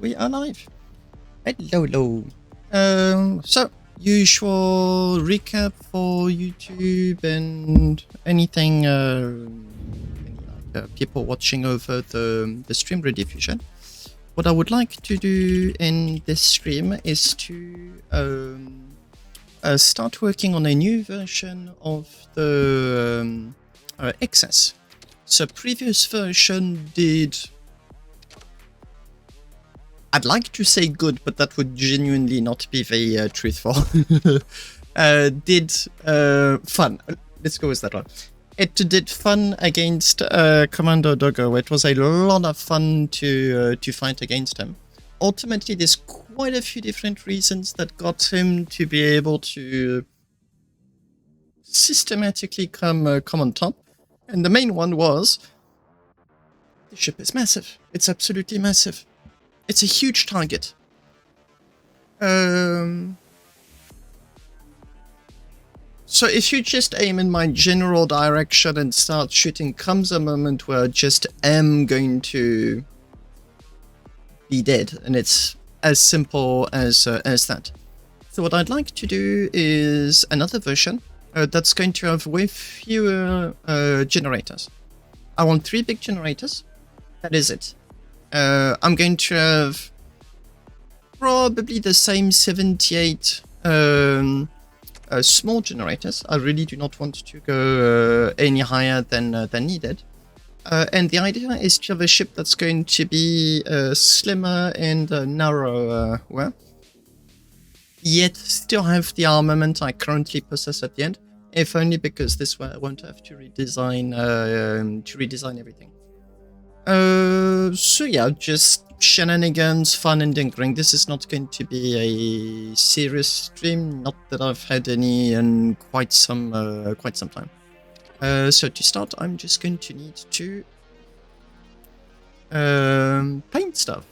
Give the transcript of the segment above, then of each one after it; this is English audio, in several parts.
we are live. Hello, hello. So, usual recap for YouTube and anything, people watching over the stream rediffusion. What I would like to do in this stream is to start working on a new version of the XS. So, previous version did... I'd like to say good, but that would genuinely not be very truthful. Did fun. Let's go with that one. It did fun against Commander Doggo. It was a lot of fun to fight against him. Ultimately, there's quite a few different reasons that got him to be able to systematically come on top. And the main one was the ship is massive. It's absolutely massive. It's a huge target. So if you just aim in my general direction and start shooting, comes a moment where I just am going to be dead, and it's as simple as that. So what I'd like to do is another version that's going to have way fewer generators. I want 3 big generators. That is it. I'm going to have probably the same 78 small generators. I really do not want to go any higher than needed. And the idea is to have a ship that's going to be slimmer and narrower, yet still have the armament I currently possess at the end, if only because this way I won't have to redesign everything. So yeah, just shenanigans, fun and tinkering. This is not going to be a serious stream, not that I've had any in quite some time. So to start, I'm just going to need to paint stuff.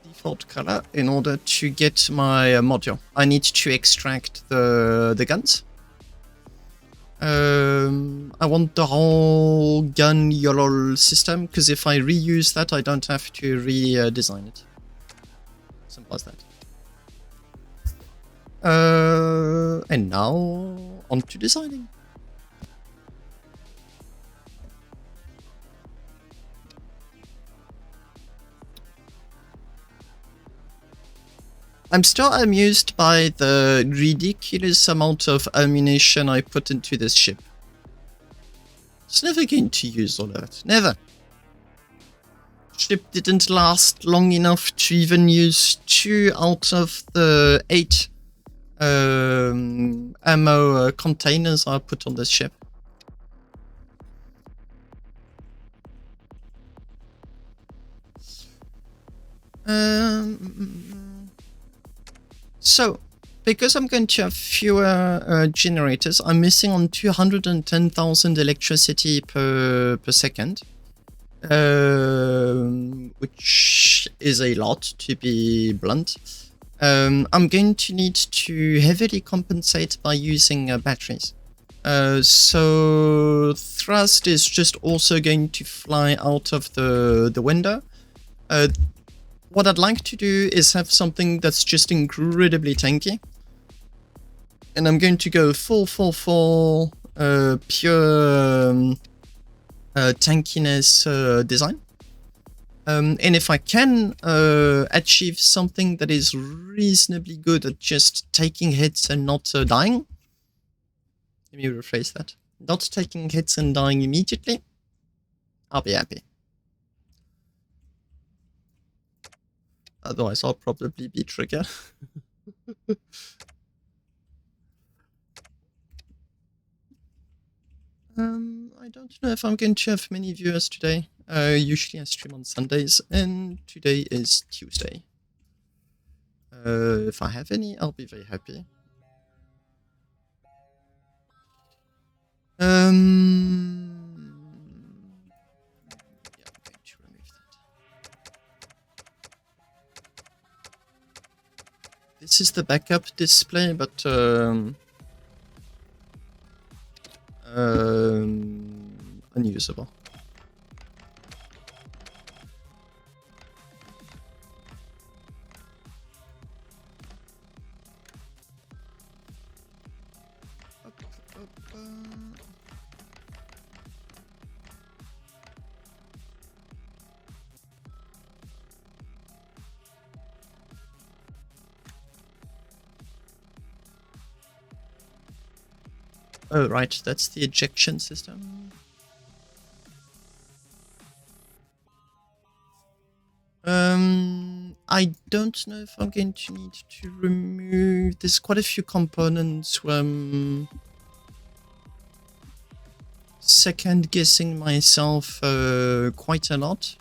Default color in order to get my module. I need to extract the guns. I want the whole gun YOLOL system, because if I reuse that, I don't have to redesign it. Simple as that. And now, on to designing. I'm still amused by the ridiculous amount of ammunition I put into this ship. It's never going to use all of it. Never. Ship didn't last long enough to even use 2 out of the 8 ammo containers I put on this ship. So, because I'm going to have fewer generators, I'm missing on 210,000 electricity per second, which is a lot, to be blunt. I'm going to need to heavily compensate by using batteries. So thrust is just also going to fly out of the window. What I'd like to do is have something that's just incredibly tanky. And I'm going to go full pure tankiness design. And if I can achieve something that is reasonably good at just taking hits and not dying. Let me rephrase that. Not taking hits and dying immediately, I'll be happy. Otherwise, I'll probably be trigger. I don't know if I'm going to have many viewers today. Usually I stream on Sundays, and today is Tuesday. If I have any, I'll be very happy. Yeah, I'm going to remove that. This is the backup display, but unusable. Oh, right, that's the ejection system. I don't know if I'm going to need to remove... There's quite a few components where I'm second guessing myself quite a lot.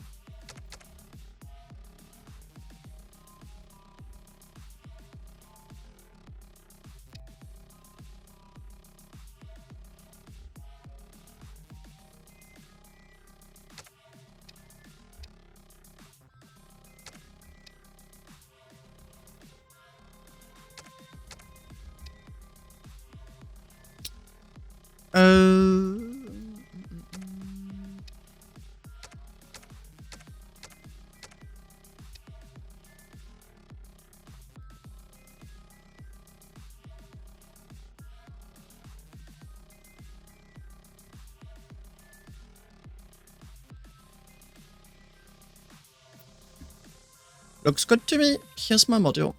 Looks good to me. Here's my module.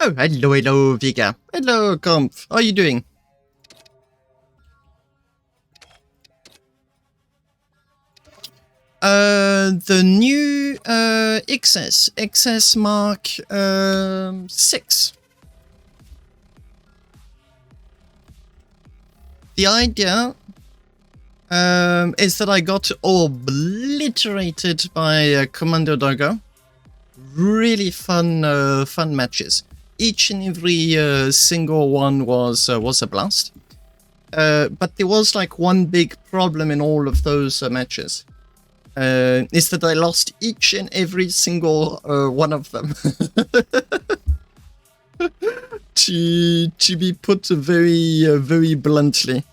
Oh, hello, Vega. Hello, Comp. How are you doing? The new XS Mark 6. The idea is that I got obliterated by Commando Doggo. Really fun matches. Each and every single one was a blast. But there was like one big problem in all of those matches. Is that I lost each and every single one of them. to be put very bluntly.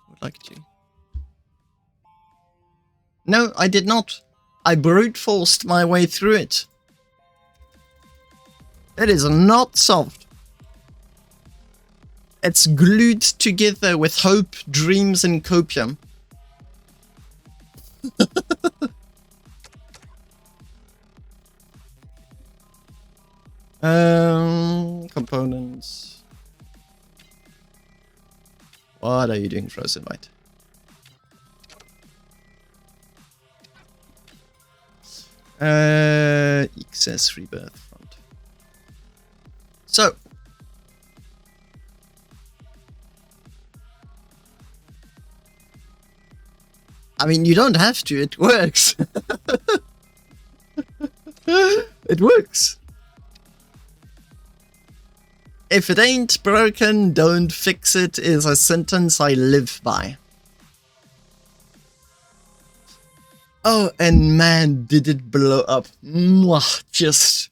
Would like to. No, I did not. I brute forced my way through it. It is not solved. It's glued together with hope, dreams, and copium. Components. What are you doing, Frozen White? XS Rebirth front. So. I mean, you don't have to, it works. It works. If it ain't broken, don't fix it is a sentence I live by. Oh, and man, did it blow up. Mwah, just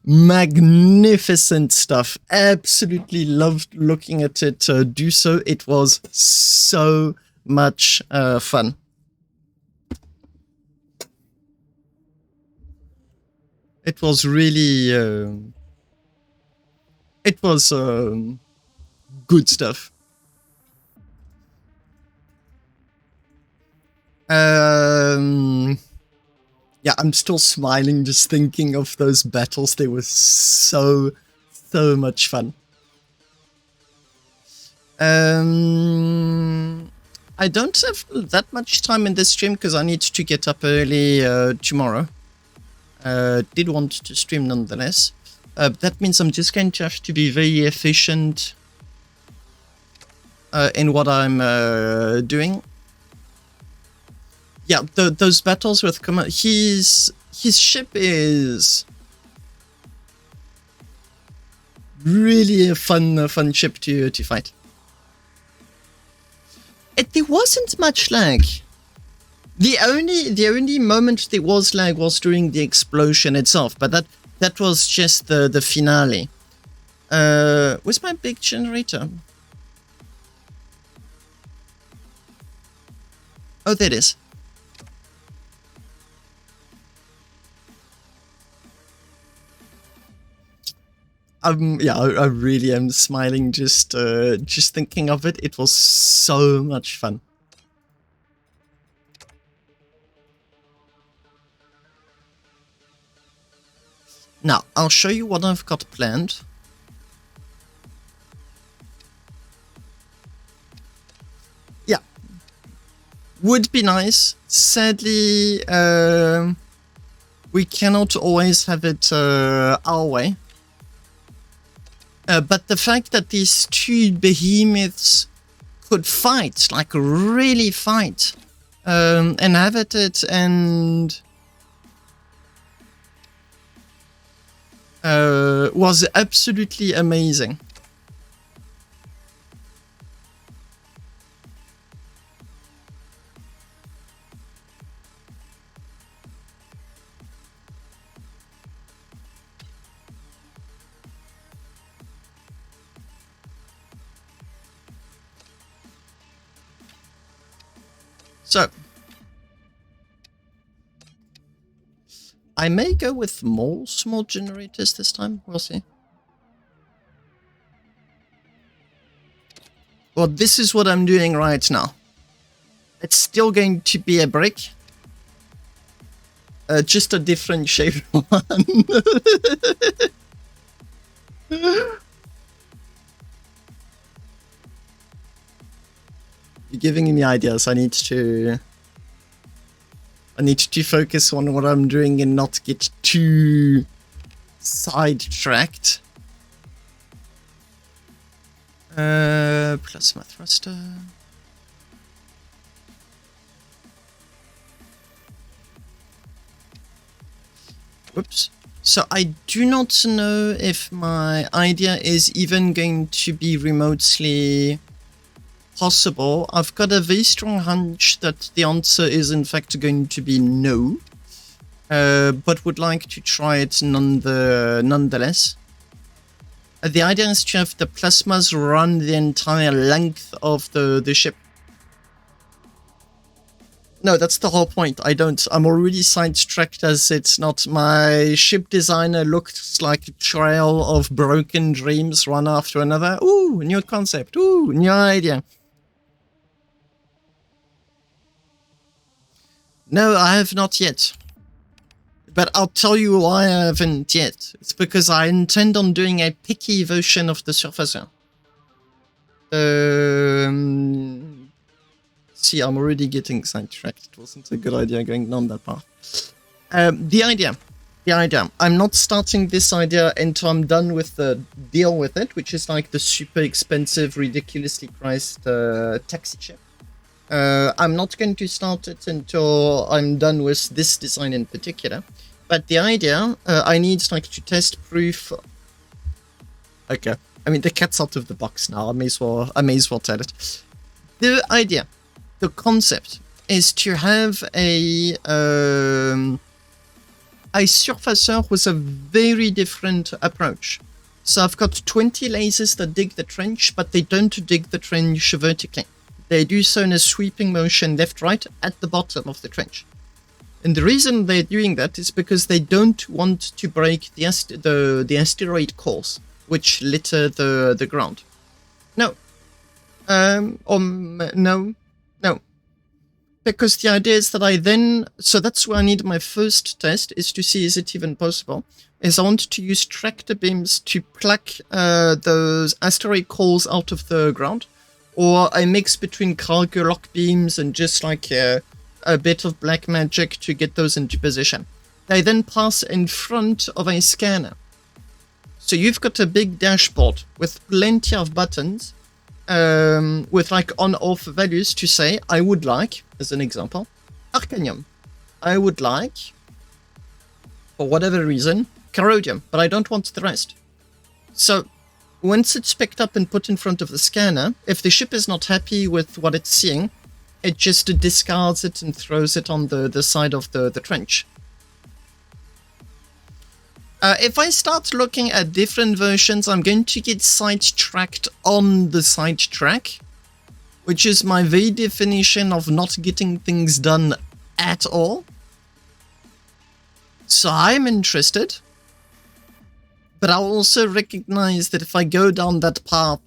magnificent stuff. Absolutely loved looking at it do so. It was so much fun. It was really... it was good stuff. Yeah, I'm still smiling just thinking of those battles. They were so much fun. I don't have that much time in this stream because I need to get up early tomorrow. Did want to stream nonetheless. That means I'm just going to have to be very efficient in what I'm doing. Yeah, those battles with his ship is really a fun ship to fight. There wasn't much lag. The only moment there was lag was during the explosion itself, but that was just the finale. Where's my big generator? Oh, there it is. Yeah, I really am smiling just thinking of it. It was so much fun. Now, I'll show you what I've got planned. would be nice. Sadly, we cannot always have it our way. But the fact that these two behemoths could fight, like really fight, inhabit it and was absolutely amazing. So, I may go with more small generators this time, we'll see. Well, this is what I'm doing right now. It's still going to be a brick. Just a different shaped one. You're giving me ideas. I need to focus on what I'm doing and not get too sidetracked. Plasma thruster. Whoops. So I do not know if my idea is even going to be remotely possible. I've got a very strong hunch that the answer is in fact going to be no, but would like to try it nonetheless. The idea is to have the plasmas run the entire length of the ship. No, that's the whole point. I'm already sidetracked as it's not. My ship designer looked like a trail of broken dreams one after another. Ooh, new concept. Ooh, new idea. No, I have not yet. But I'll tell you why I haven't yet. It's because I intend on doing a picky version of the Surfacer. See, I'm already getting sidetracked. It wasn't a good idea going down that path. The idea. I'm not starting this idea until I'm done with the deal with it, which is like the super expensive, ridiculously priced taxi ship. I'm not going to start it until I'm done with this design in particular. But the idea, I need like to test proof. Okay, I mean the cat's out of the box now. I may as well tell it. The idea, the concept, is to have a surfacer with a very different approach. So I've got 20 lasers that dig the trench, but they don't dig the trench vertically. They do so in a sweeping motion left-right at the bottom of the trench. And the reason they're doing that is because they don't want to break the asteroid cores, which litter the ground. No. No. Because the idea is that so that's where I need my first test, is to see is it even possible, is I want to use tractor beams to pluck those asteroid cores out of the ground, or a mix between cargo lock beams and just like a bit of black magic to get those into position. They then pass in front of a scanner. So you've got a big dashboard with plenty of buttons, with like on-off values to say, I would like, as an example, Arcanium. I would like, for whatever reason, Corrodium, but I don't want the rest. So once it's picked up and put in front of the scanner, if the ship is not happy with what it's seeing, it just discards it and throws it on the side of the trench. If I start looking at different versions, I'm going to get sidetracked on the sidetrack, which is my very definition of not getting things done at all. So I'm interested. But I also recognize that if I go down that path,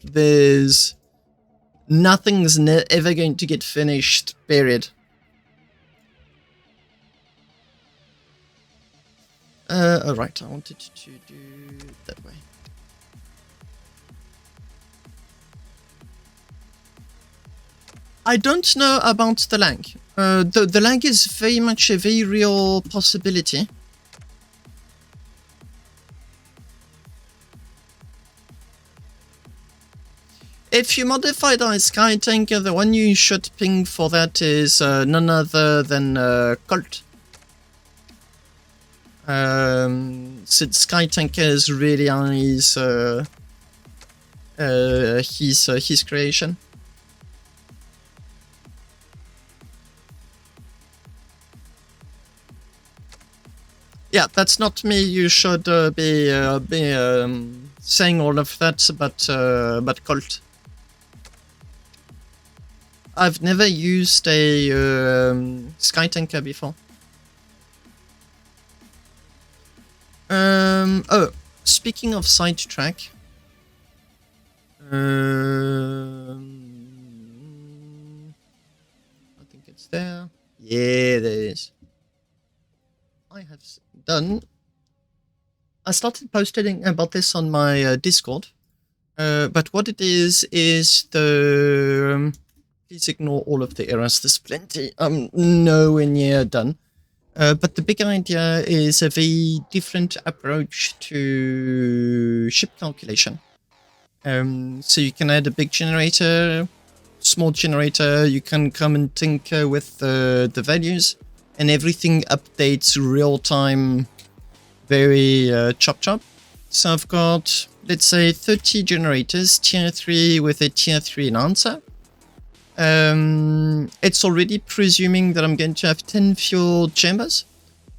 nothing's ever going to get finished, period. Alright, I wanted to do it that way. I don't know about the lag. The lag is very much a very real possibility. If you modify the Sky Tanker, the one you should ping for that is none other than Colt. Since Sky Tanker is really on his creation. Yeah, that's not me. You should be saying all of that, but Colt. I've never used a Sky Tanker before. Oh, speaking of sidetrack. I think it's there. Yeah, there it is. I have done. I started posting about this on my Discord. But what it is the... please ignore all of the errors. There's plenty. I'm nowhere near done. But the big idea is a very different approach to ship calculation. So you can add a big generator, small generator, you can come and tinker with the values, and everything updates real time, very chop. So I've got, let's say, 30 generators, tier 3 with a tier 3 enhancer. It's already presuming that I'm going to have 10 fuel chambers.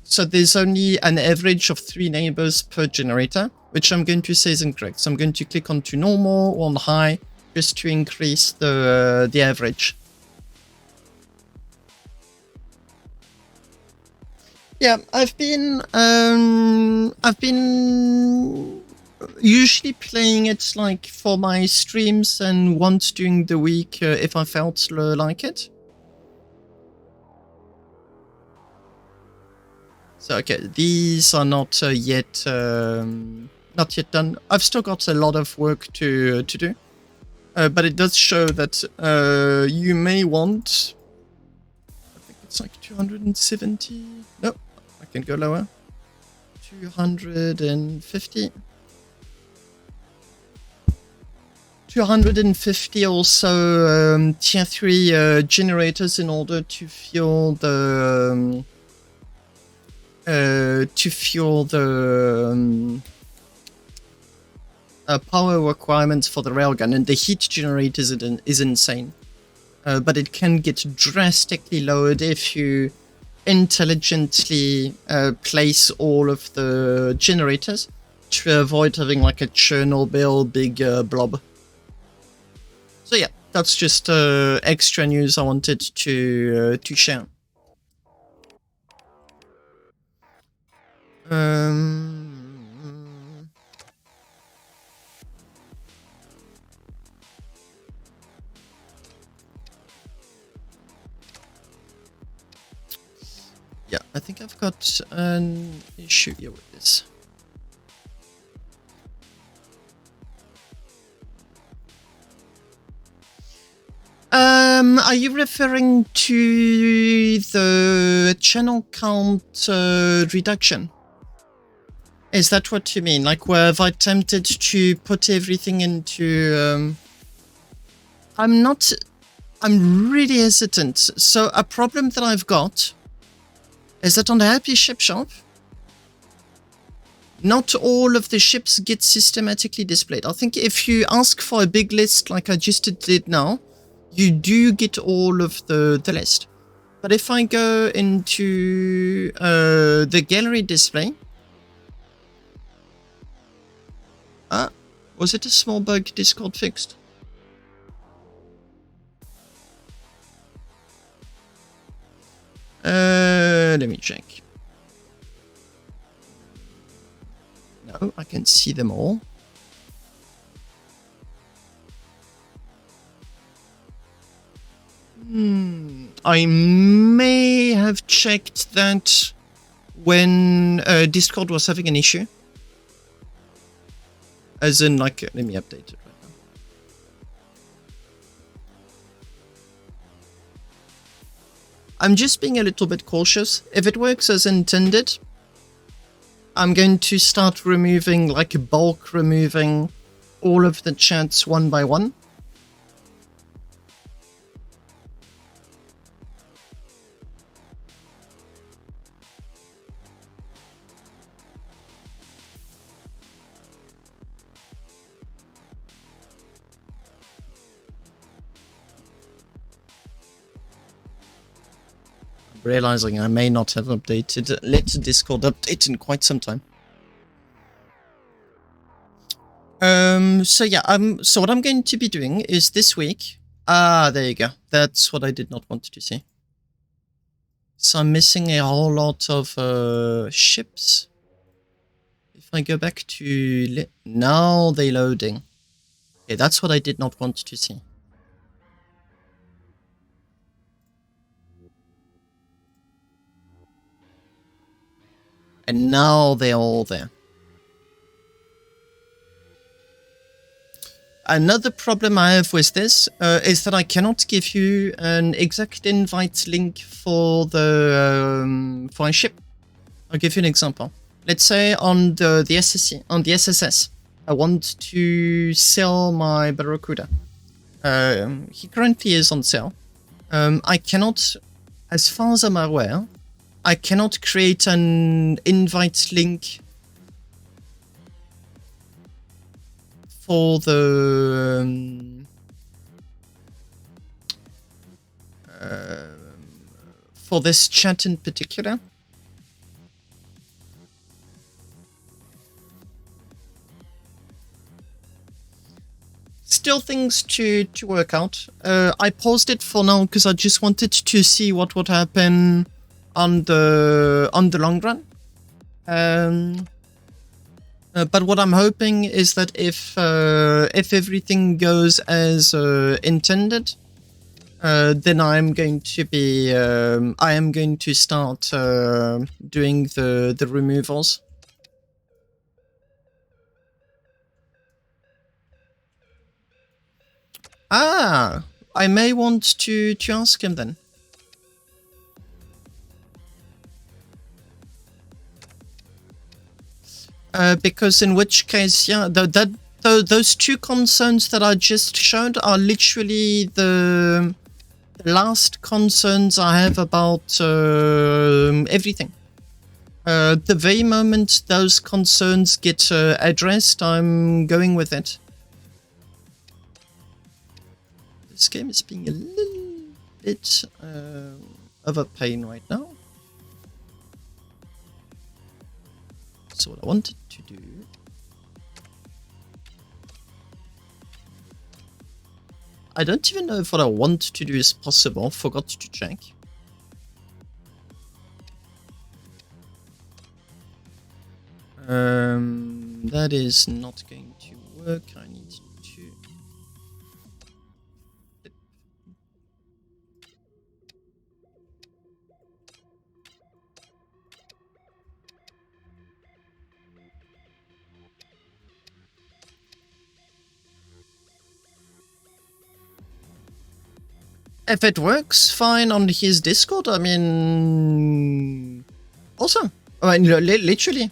So there's only an average of 3 neighbors per generator, which I'm going to say is incorrect. So I'm going to click on to normal or on high just to increase the average. Yeah, I've been usually playing it like for my streams and once during the week if I felt like it. So okay, these are not yet done. I've still got a lot of work to do, but it does show that you may want. I think it's like 270. No, I can go lower. 250. 250 or so tier 3 generators in order to fuel the power requirements for the railgun, and the heat generator is insane. But it can get drastically lowered if you intelligently place all of the generators to avoid having like a Chernobyl big blob. So yeah, that's just extra news I wanted to share. Yeah, I think I've got an issue here with this. Are you referring to the channel count reduction? Is that what you mean? Like, where have I attempted to put everything into... I'm really hesitant. So a problem that I've got is that on the Happy Ship Shop, not all of the ships get systematically displayed. I think if you ask for a big list like I just did now, you do get all of the list. But if I go into the gallery display... was it a small bug Discord fixed? Let me check. No, I can see them all. I may have checked that when Discord was having an issue. As in, like, let me update it right now. I'm just being a little bit cautious. If it works as intended, I'm going to start removing, like bulk removing, all of the chats one by one. Realizing I may not have let Discord update in quite some time. So yeah, so what I'm going to be doing is this week. There you go. That's what I did not want to see. So I'm missing a whole lot of ships. If I go back to now they're loading. Okay, that's what I did not want to see. And now they're all there. Another problem I have with this is that I cannot give you an exact invite link for the for a ship. I'll give you an example. Let's say on the SSC, on the SSS, I want to sell my Barracuda. He currently is on sale. I cannot, as far as I'm aware, I cannot create an invite link for the for this chat in particular. Still things to work out. I paused it for now because I just wanted to see what would happen on the long run. But what I'm hoping is that if everything goes as intended, then I am going to be I am going to start doing the removals. I may want to ask him then. Because in which case, yeah, those two concerns that I just showed are literally the last concerns I have about everything. The very moment those concerns get addressed, I'm going with it. This game is being a little bit of a pain right now. So what I wanted to do... I don't even know if what I want to do is possible. Forgot to check. That is not going to work. I need to... If it works fine on his Discord, I mean... Awesome. I mean, literally.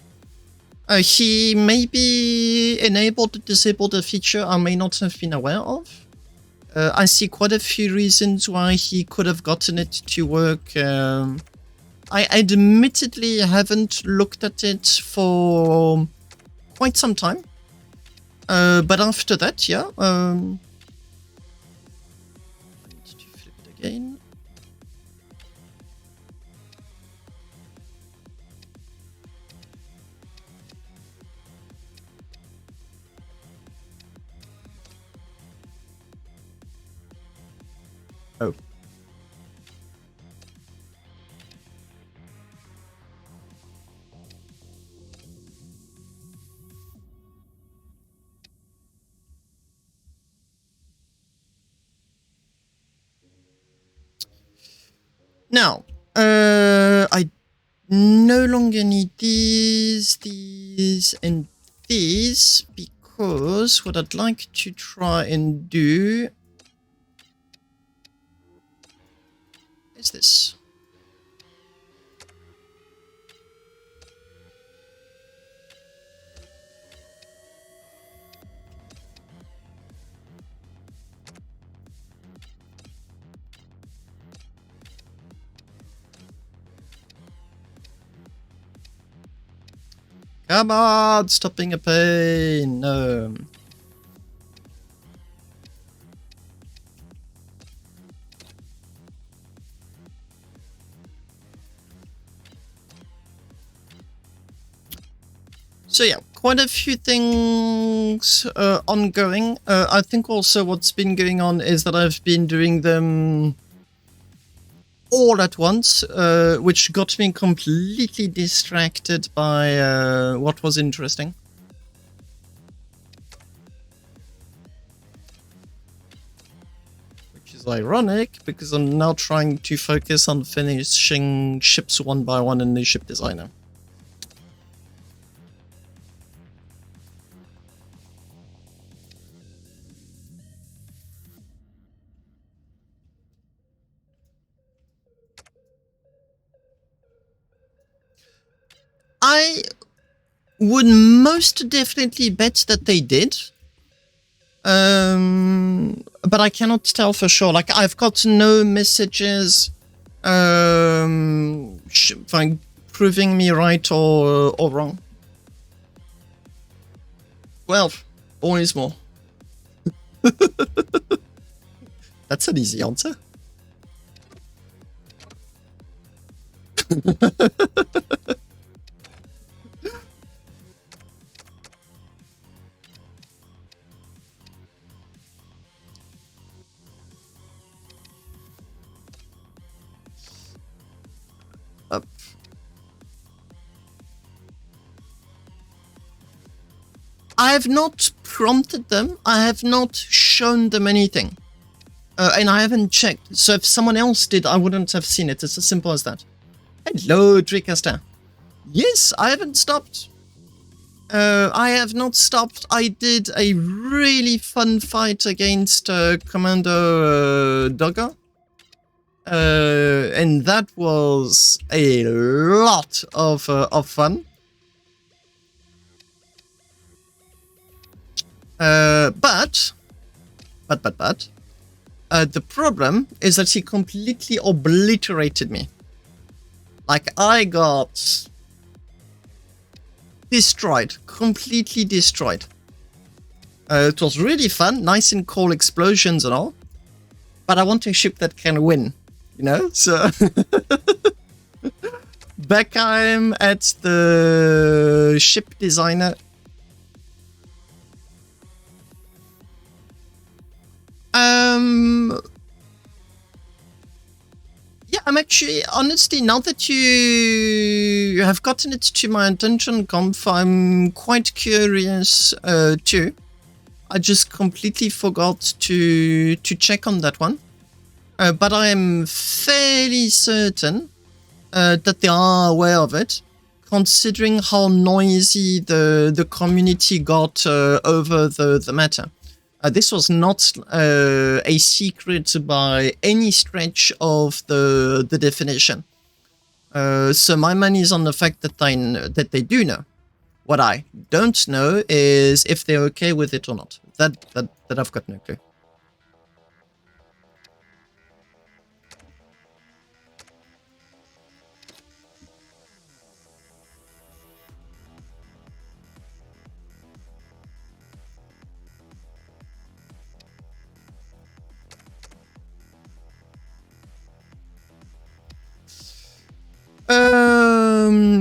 He may be enabled or disabled a feature I may not have been aware of. I see quite a few reasons why he could have gotten it to work. I admittedly haven't looked at it for quite some time. But after that, yeah. Again. Oh. Now, I no longer need these, and these, because what I'd like to try and do is this. Come on, stop being a pain. No. So yeah, quite a few things ongoing. I think also what's been going on is that I've been doing them all at once, which got me completely distracted by what was interesting. Which is ironic, because I'm now trying to focus on finishing ships one by one in the ship designer. I would most definitely bet that they did. But I cannot tell for sure. Like, I've got no messages proving me right or wrong. Well, always more. That's an easy answer. I have not prompted them. I have not shown them anything. And I haven't checked. So if someone else did, I wouldn't have seen it. It's as simple as that. Hello, Tricaster. Yes, I haven't stopped. I have not stopped. I did a really fun fight against Commando Dogger. And that was a lot of fun. But the problem is that he completely obliterated me. Like, I got destroyed, completely destroyed. It was really fun, nice and cool explosions and all. But I want a ship that can win, you know? So back I'm at the ship designer. Yeah, I'm actually, honestly, now that you have gotten it to my attention, Conf, I'm quite curious too. I just completely forgot to check on that one. But I am fairly certain that they are aware of it, considering how noisy the community got over the matter. This was not a secret by any stretch of the definition. So my money is on the fact that they do know. What I don't know is if they're okay with it or not. That I've got no clue.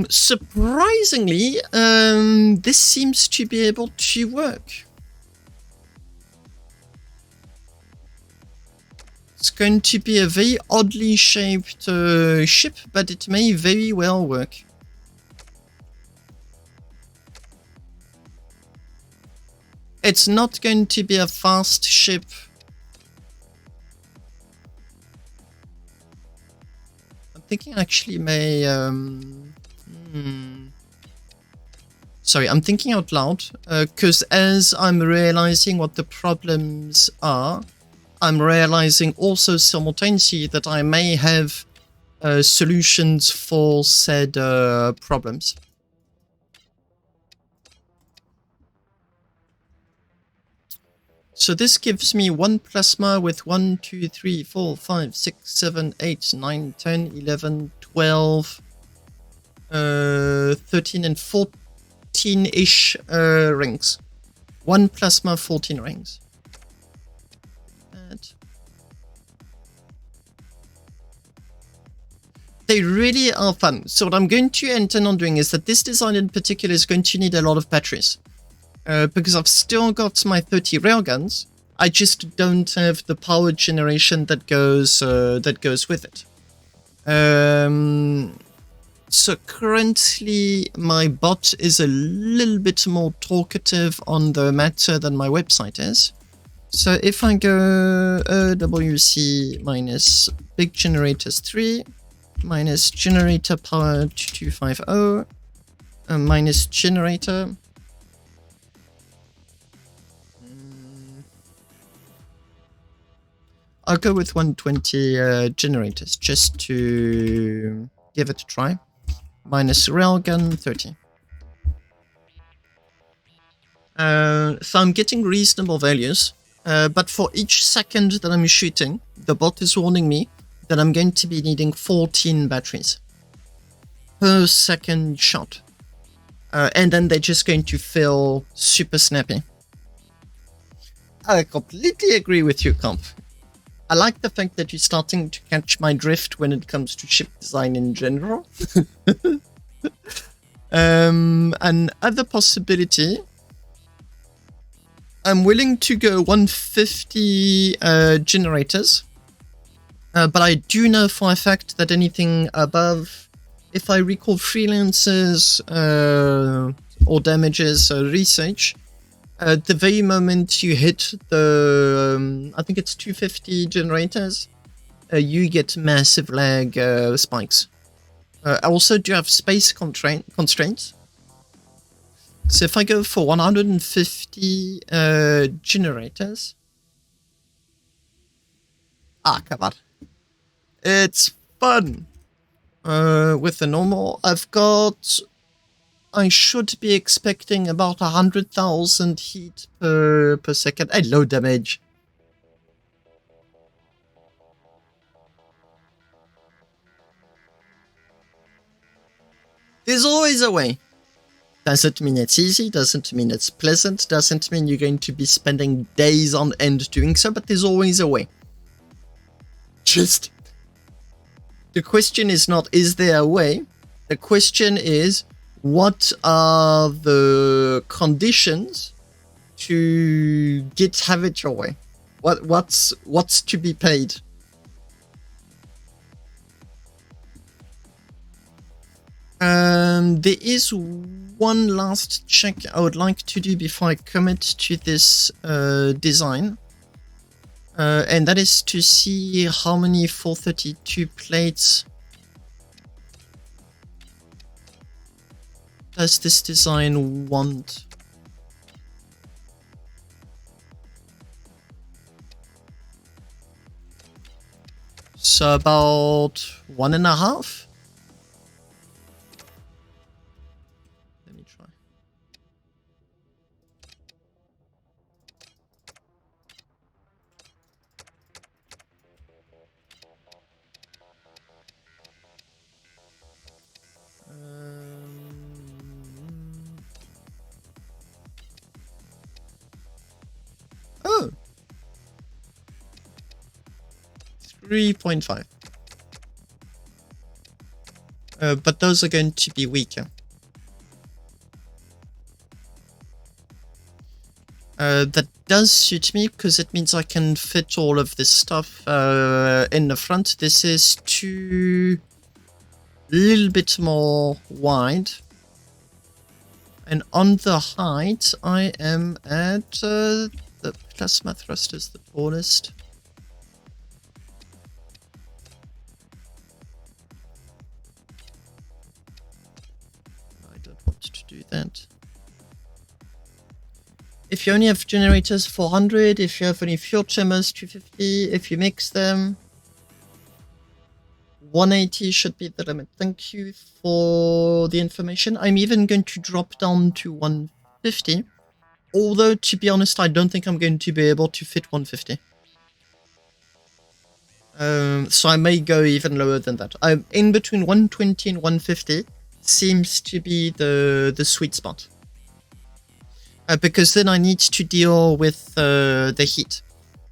Surprisingly, this seems to be able to work. It's going to be a very oddly shaped ship, but it may very well work. It's not going to be a fast ship. I'm thinking actually may... Sorry, I'm thinking out loud, because as I'm realizing what the problems are, I'm realizing also simultaneously that I may have solutions for said problems. So this gives me 1 plasma with 1, 2, 3, 4, 5, 6, 7, 8, 9, 10, 11, 12, 13 and 14. 14-ish rings. 1 plasma, 14 rings. They really are fun. So what I'm going to intend on doing is that this design in particular is going to need a lot of batteries. Because I've still got my 30 railguns. I just don't have the power generation that goes with it. So currently my bot is a little bit more talkative on the matter than my website is. So if I go WC minus big generators 3 minus generator power 2250 minus generator. I'll go with 120 generators just to give it a try. Minus railgun 30. So I'm getting reasonable values, but for each second that I'm shooting, the bot is warning me that I'm going to be needing 14 batteries per second shot. And then they're just going to fill super snappy. I completely agree with you, Comp. I like the fact that you're starting to catch my drift when it comes to chip design in general. Another possibility, I'm willing to go 150 generators, but I do know for a fact that anything above, if I recall freelancers or damages research, the very moment you hit the, I think it's 250 generators, you get massive lag spikes. I also do have space constraints. So if I go for 150 generators... Ah, come on. It's fun! With the normal, I've got... I should be expecting about 100,000 heat per second. And low damage. There's always a way. Doesn't mean it's easy, doesn't mean it's pleasant, doesn't mean you're going to be spending days on end doing so, but there's always a way. Just... The question is not, is there a way? The question is, what are the conditions to have it your way? What's to be paid? There is one last check I would like to do before I commit to this design. And that is to see how many 432 plates does this design want. So about 1.5. Let me try. Oh, 3.5. But those are going to be weaker. That does suit me because it means I can fit all of this stuff in the front. This is a little bit more wide. And on the height, I am at the plasma thrust is the tallest. I don't want to do that. If you only have generators 400, if you have any fuel chambers 250, if you mix them, 180 should be the limit. Thank you for the information. I'm even going to drop down to 150. Although, to be honest, I don't think I'm going to be able to fit 150. So I may go even lower than that. I'm in between 120 and 150 seems to be the sweet spot. because then I need to deal with the heat.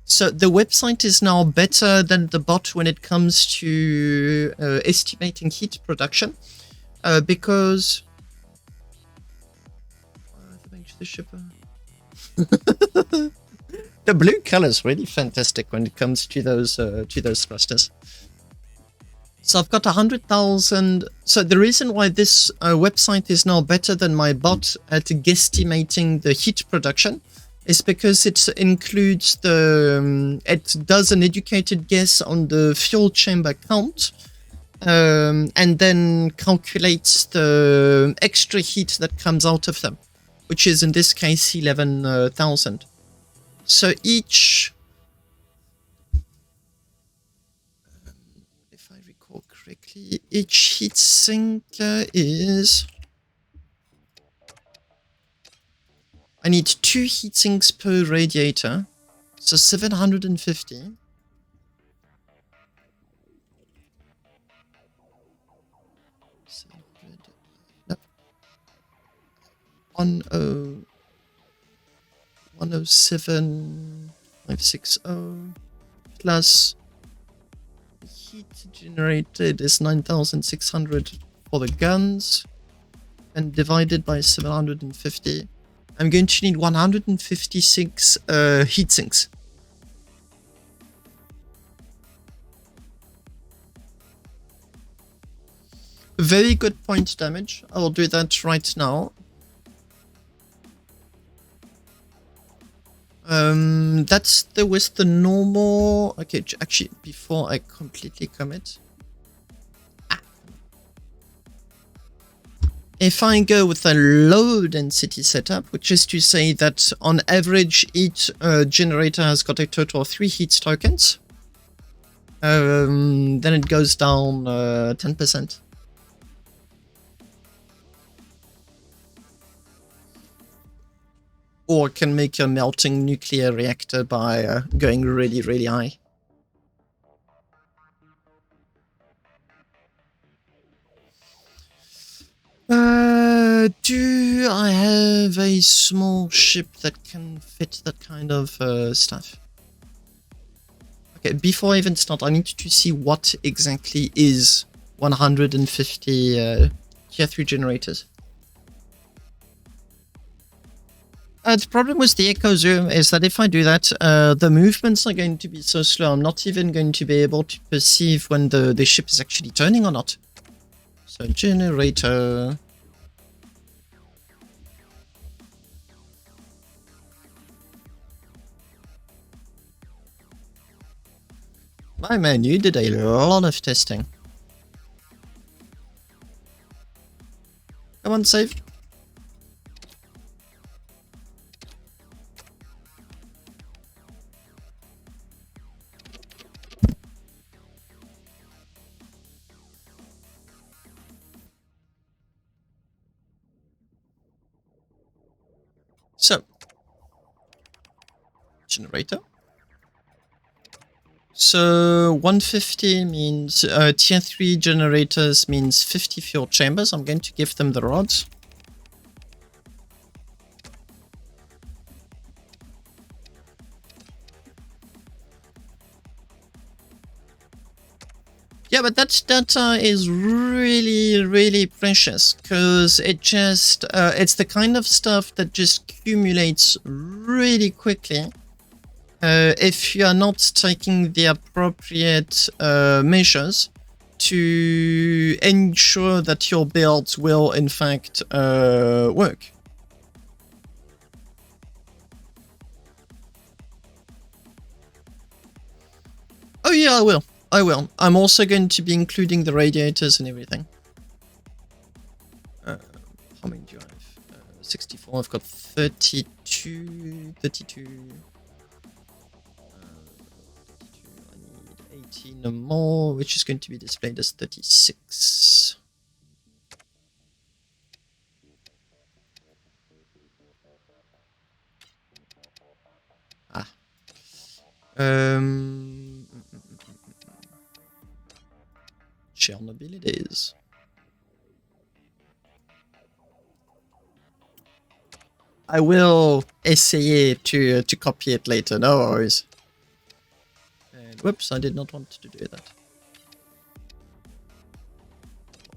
So the website is now better than the bot when it comes to estimating heat production, because the shipper. The blue color is really fantastic when it comes to those thrusters. So I've got 100,000. So the reason why this website is now better than my bot at guesstimating the heat production is because it includes the, it does an educated guess on the fuel chamber count, and then calculates the extra heat that comes out of them, which is in this case 11,000. So each, if I recall correctly, each heat sink is, I need 2 heat sinks per radiator, so 750. No. 107,560 plus the heat generated is 9,600 for the guns, and divided by 750. I'm going to need 156 heat sinks. Very good point damage. I'll do that right now. That's with the normal. Okay, actually, before I completely commit. If I go with a low density setup, which is to say that on average each generator has got a total of 3 heat tokens, then it goes down 10%. Or can make a melting nuclear reactor by going really, really high. Do I have a small ship that can fit that kind of stuff? Okay, before I even start, I need to see what exactly is 150 tier 3 generators. The problem with the Echo Zoom is that if I do that, the movements are going to be so slow, I'm not even going to be able to perceive when the ship is actually turning or not. So, generator. My man, you did a lot of testing. Come on, save. So, generator. So 150 means tier 3 generators means 50 fuel chambers. I'm going to give them the rods. Yeah, but that data is really, really precious because it just, it's the kind of stuff that just accumulates really quickly. If you are not taking the appropriate measures to ensure that your builds will in fact work. Oh yeah, I will. I will. I'm also going to be including the radiators and everything. How many do I have? 64. I've got 32. 32. I need 18 more, which is going to be displayed as 36. Ah. Chernobyl it is. I will essayer to copy it later, no worries. And whoops, I did not want to do that.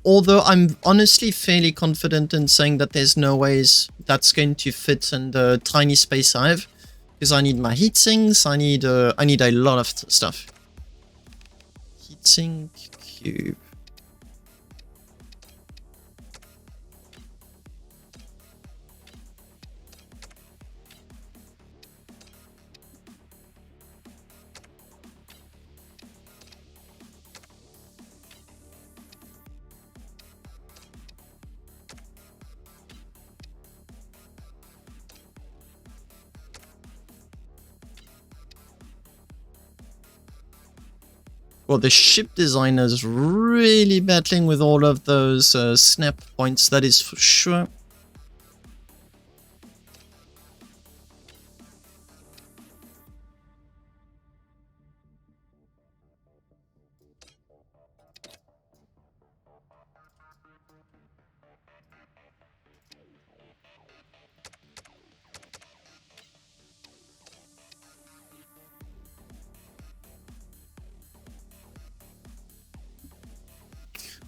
Although I'm honestly fairly confident in saying that there's no ways that's going to fit in the tiny space I have, because I need my heatsinks, I need a lot of stuff. Heatsink cube. Well, the ship designer's really battling with all of those snap points, that is for sure.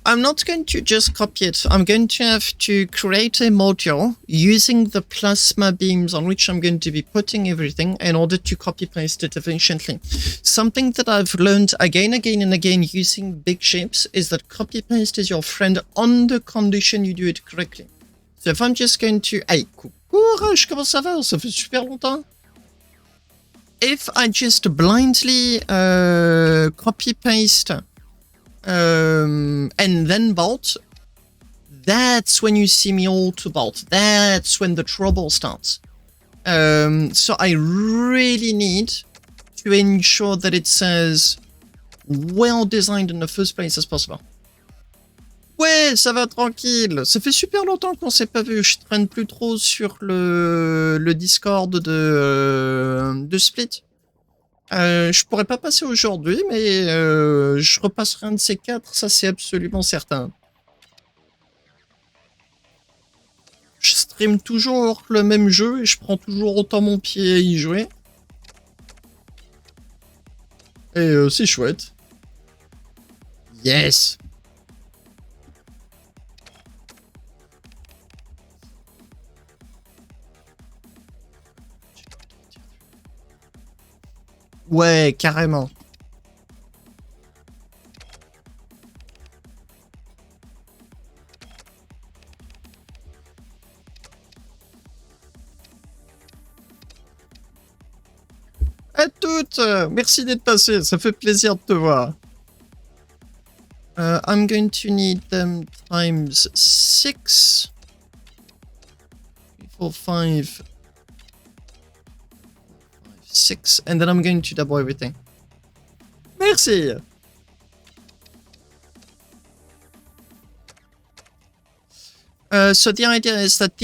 I'm not going to just copy it. I'm going to have to create a module using the plasma beams on which I'm going to be putting everything in order to copy paste it efficiently. Something that I've learned again and again using big shapes is that copy paste is your friend on the condition you do it correctly. So if I'm just going to... Hey, coucou Rush, comment ça va? Ça fait super longtemps. If I just blindly copy paste and then bolt, that's when you see me auto bolt. That's when the trouble starts. So I really need to ensure that it's as well designed in the first place as possible. Ouais, ça va tranquille. Ça fait super longtemps qu'on s'est pas vu. Je traîne plus trop sur le Discord de Split. Je pourrais pas passer aujourd'hui, mais je repasserai un de ces quatre, ça c'est absolument certain. Je stream toujours le même jeu et je prends toujours autant mon pied à y jouer. Et c'est chouette. Yes! Ouais, carrément. À toutes! Merci d'être passé, ça fait plaisir de te voir. I'm going to need them times 6. 4, 5, 6, and then I'm going to double everything. Merci! So the idea is that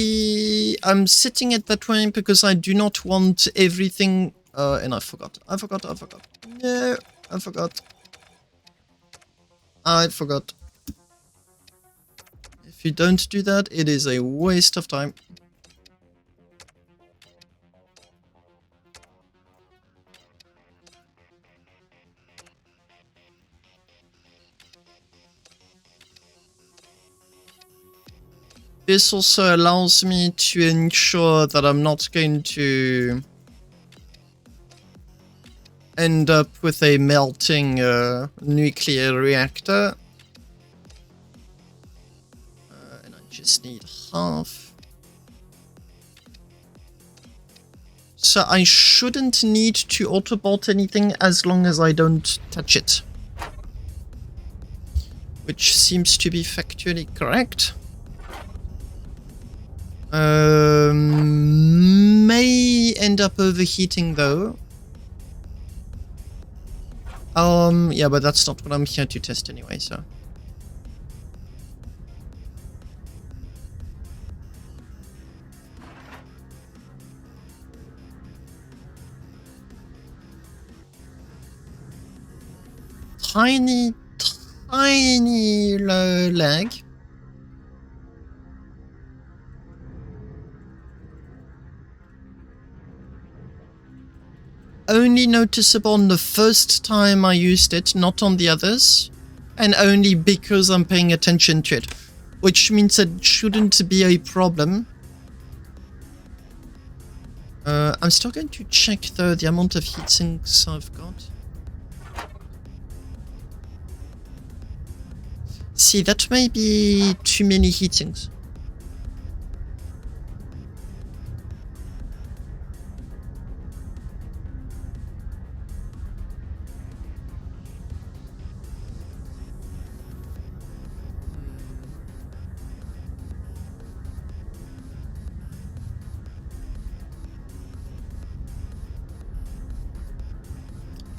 I'm setting it that way because I do not want everything... and I forgot. No, I forgot. If you don't do that, it is a waste of time. This also allows me to ensure that I'm not going to end up with a melting nuclear reactor. And I just need half. So I shouldn't need to auto-bolt anything as long as I don't touch it. Which seems to be factually correct. May end up overheating though. Yeah, but that's not what I'm here to test anyway, so. Tiny lag. only noticeable on the first time I used it, not on the others, and only because I'm paying attention to it, which means it shouldn't be a problem. I'm still going to check the amount of heatsinks I've got. See, that may be too many heatsinks.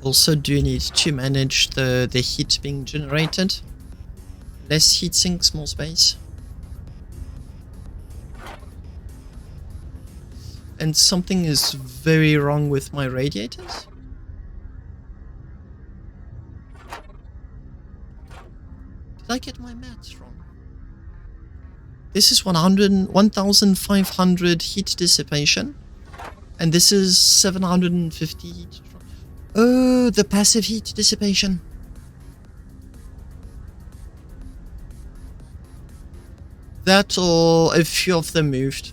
Also do need to manage the heat being generated. Less heat sinks, more space. And something is very wrong with my radiators. Did I get my maths wrong? This is 1,500 heat dissipation. And this is 750 heat. Oh, the passive heat dissipation. That or a few of them moved.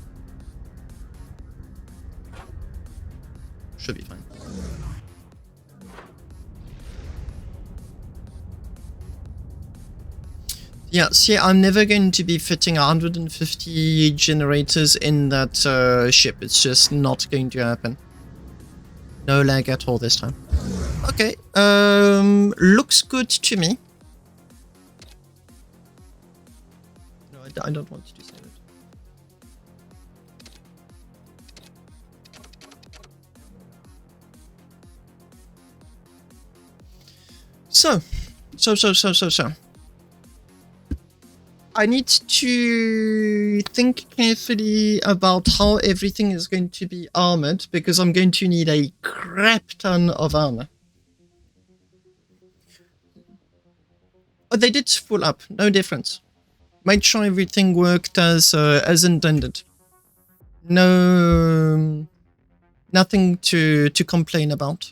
Should be fine. Yeah, see, I'm never going to be fitting 150 generators in that ship. It's just not going to happen. No lag at all this time. Okay, looks good to me. No, I don't want to say that. So. I need to think carefully about how everything is going to be armored, because I'm going to need a crap ton of armor. Oh, they did full up, no difference. Made sure everything worked as intended. No, nothing to complain about.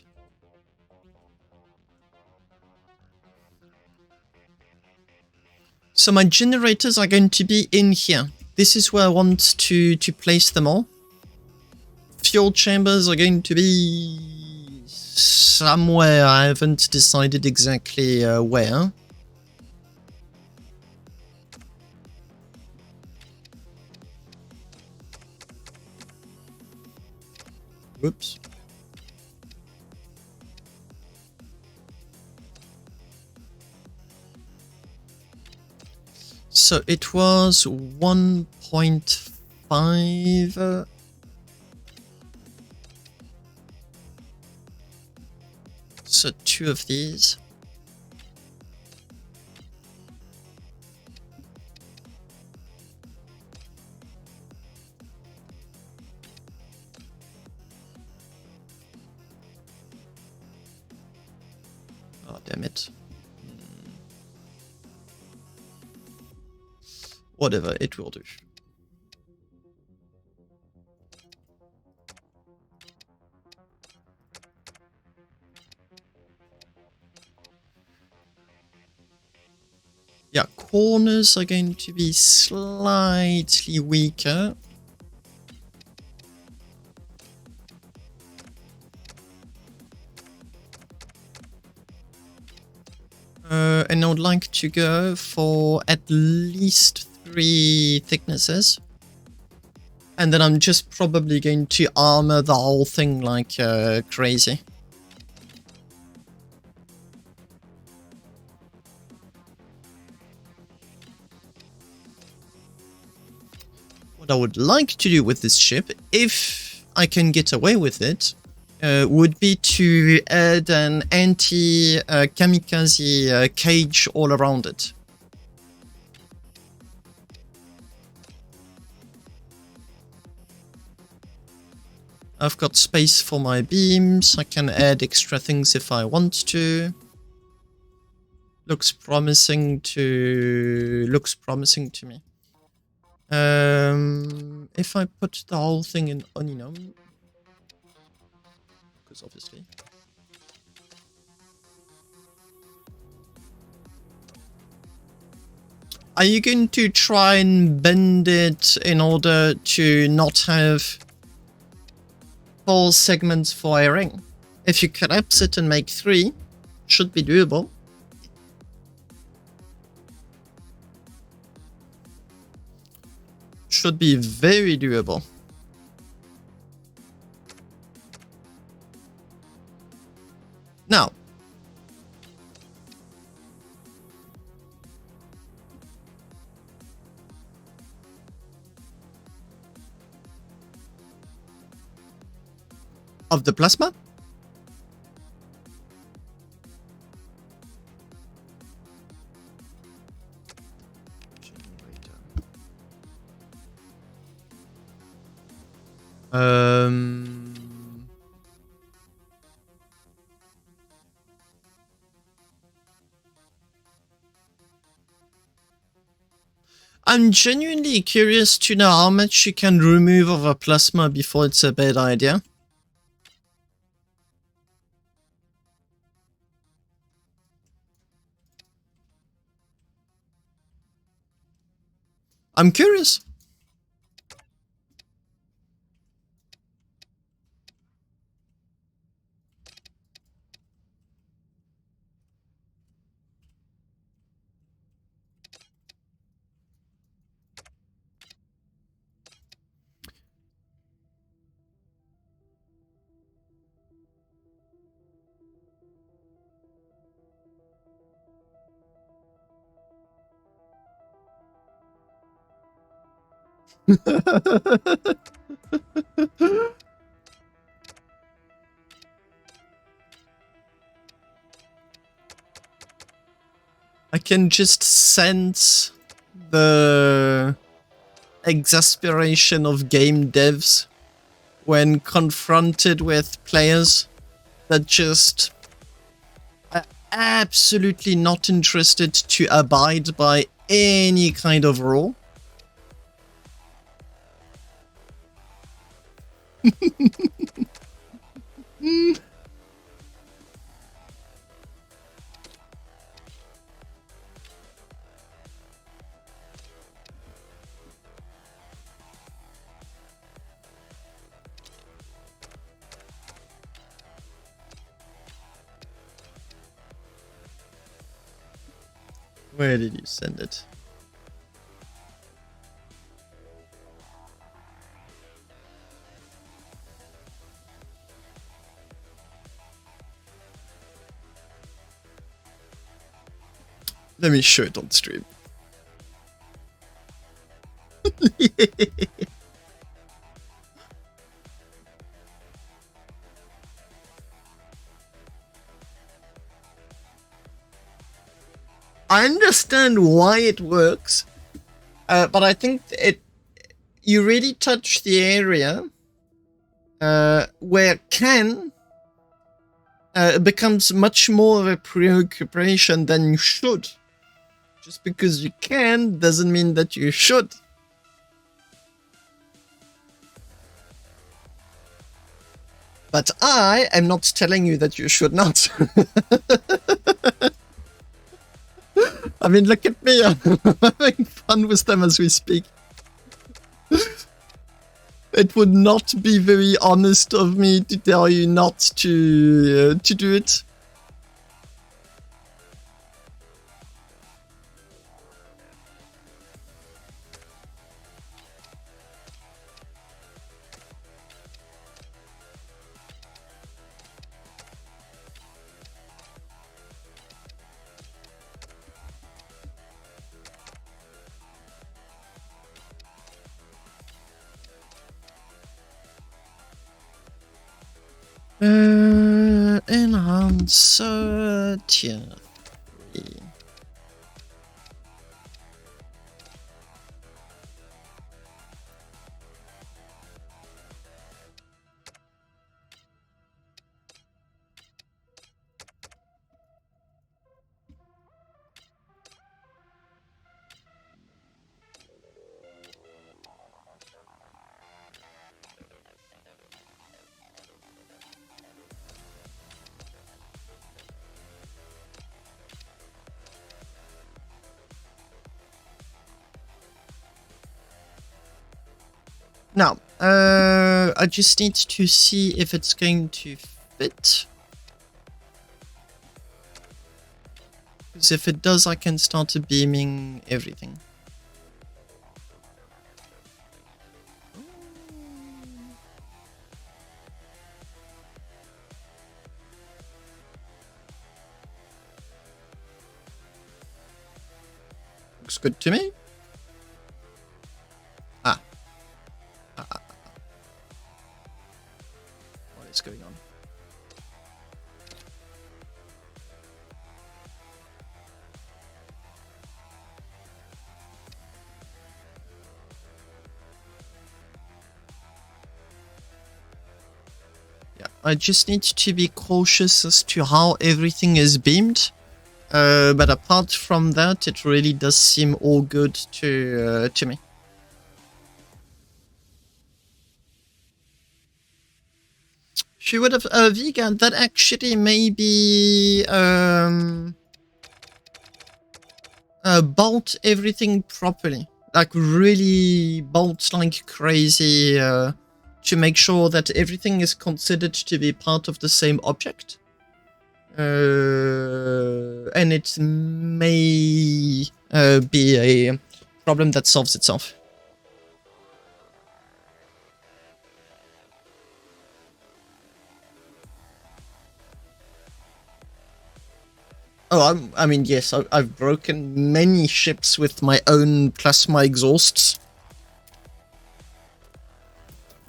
So my generators are going to be in here. This is where I want to place them all. Fuel chambers are going to be somewhere. I haven't decided exactly where. Whoops. So it was 1.5. So 2 of these. Oh, damn it. Whatever, it will do. Yeah, corners are going to be slightly weaker. And I would like to go for at least 3 thicknesses. And then I'm just probably going to armor the whole thing like crazy. What I would like to do with this ship, if I can get away with it, would be to add an anti-kamikaze cage all around it. I've got space for my beams. I can add extra things if I want to. Looks promising to me. If I put the whole thing in Oninum, focus, obviously. Are you going to try and bend it in order to not have 4 segments firing? If you collapse it and make 3, should be doable. Should be very doable. Now, of the plasma? I'm genuinely curious to know how much you can remove of a plasma before it's a bad idea. I'm curious. I can just sense the exasperation of game devs when confronted with players that just are absolutely not interested to abide by any kind of rule. Where did you send it? Let me show it on stream. I understand why it works, but I think you really touch the area where can becomes much more of a preoccupation than you should. Just because you can doesn't mean that you should. But I am not telling you that you should not. I mean, look at me. I'm having fun with them as we speak. It would not be very honest of me to tell you not to do it. Enhancer tier 3. Now, I just need to see if it's going to fit. Because if it does, I can start beaming everything. Looks good to me. What is going on? Yeah, I just need to be cautious as to how everything is beamed. But apart from that, it really does seem all good to me. She would have vegan. That actually may be bolt everything properly, like really bolt like crazy to make sure that everything is considered to be part of the same object. And it may be a problem that solves itself. Oh, I mean, yes, I've broken many ships with my own plasma exhausts.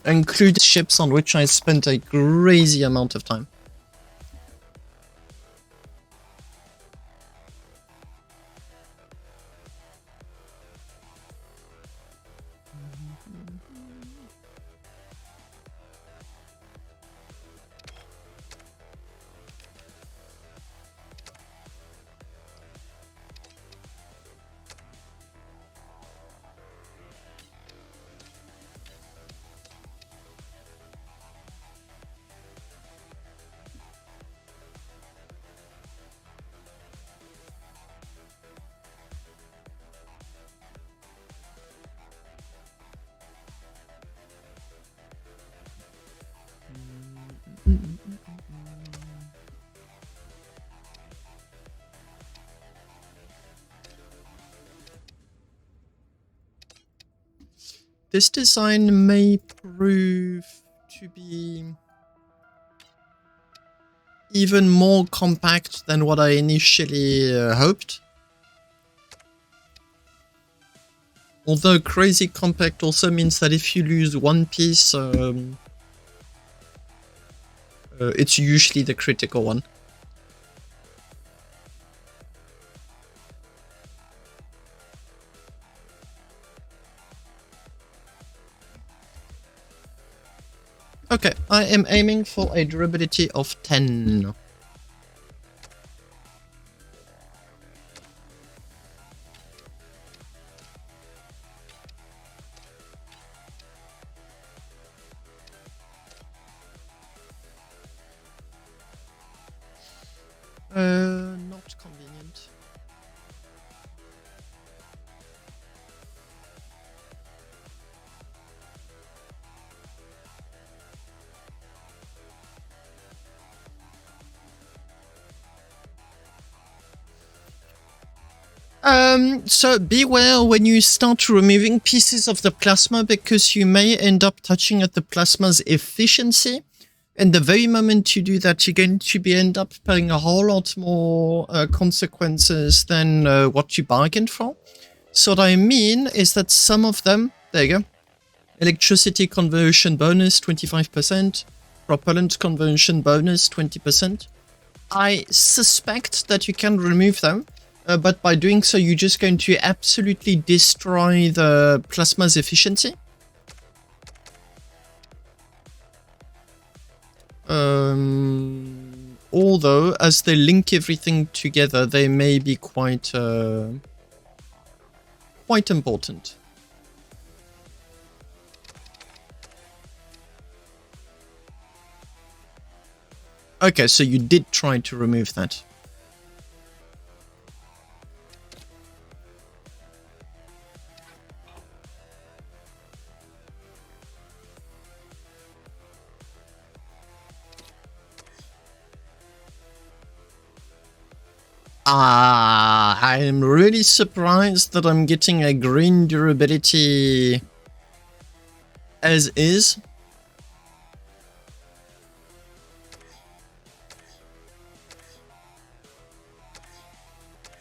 Including ships on which I spent a crazy amount of time. This design may prove to be even more compact than what I initially hoped. Although crazy compact also means that if you lose one piece, it's usually the critical one. Okay, I am aiming for a durability of 10. Not convenient. So beware when you start removing pieces of the plasma, because you may end up touching at the plasma's efficiency. And the very moment you do that, you're going to end up paying a whole lot more consequences than what you bargained for. So what I mean is that some of them, there you go, electricity conversion bonus 25%, propellant conversion bonus 20%. I suspect that you can remove them, but by doing so, you're just going to absolutely destroy the plasma's efficiency. Although, as they link everything together, they may be quite important. Okay, so you did try to remove that. I am really surprised that I'm getting a green durability as is.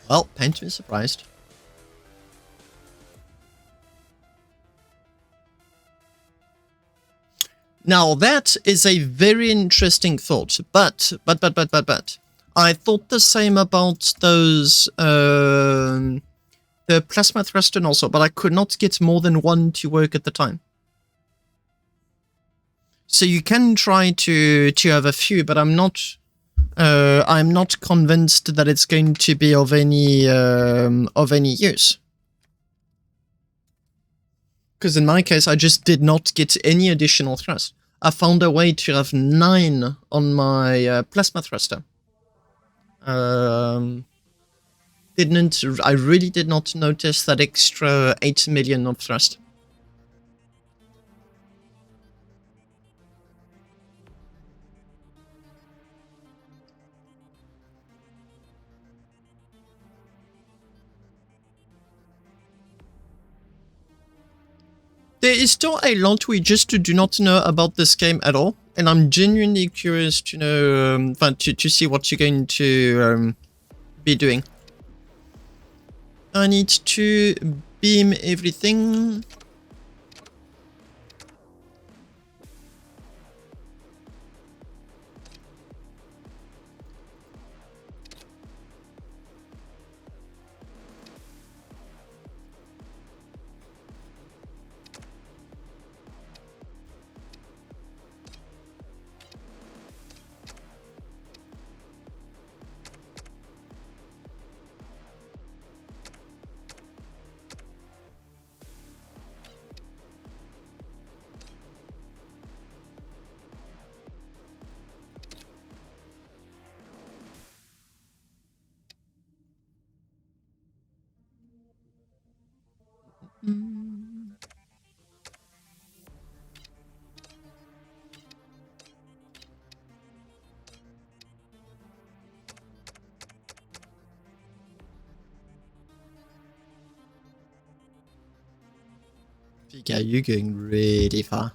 Well, paint to be surprised. Now that is a very interesting thought, but. I thought the same about those, the plasma thruster also, but I could not get more than one to work at the time. So you can try to have a few, but I'm not convinced that it's going to be of any use. Because in my case, I just did not get any additional thrust. I found a way to have 9 on my plasma thruster. I really did not notice that extra 8 million of thrust. There is still a lot we just do not know about this game at all, and I'm genuinely curious to know, to see what you're going to be doing. I need to beam everything. Yeah, you're going really far.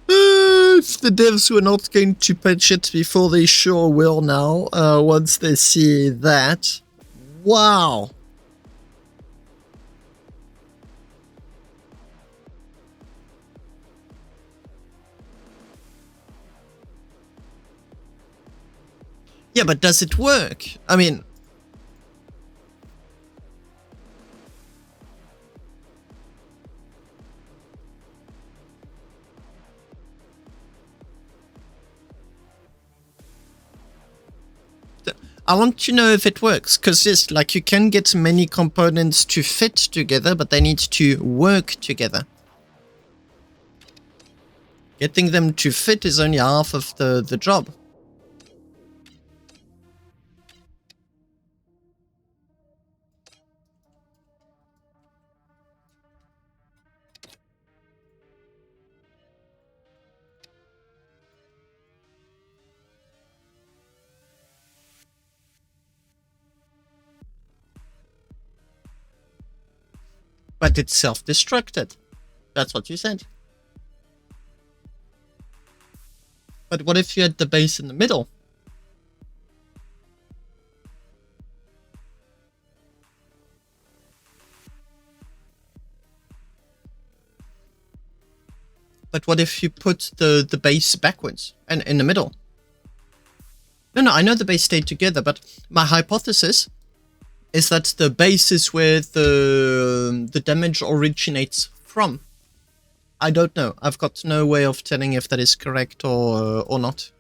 If the devs were not going to patch it before, they sure will now, once they see that. Wow! Yeah, but does it work? I mean... I want to know if it works, because yes, like you can get many components to fit together, but they need to work together. Getting them to fit is only half of the job. But it's self-destructed. That's what you said. But what if you had the base in the middle? But what if you put the base backwards and in the middle? No, I know the base stayed together, but my hypothesis is that the base is where the damage originates from. I don't know. I've got no way of telling if that is correct or not.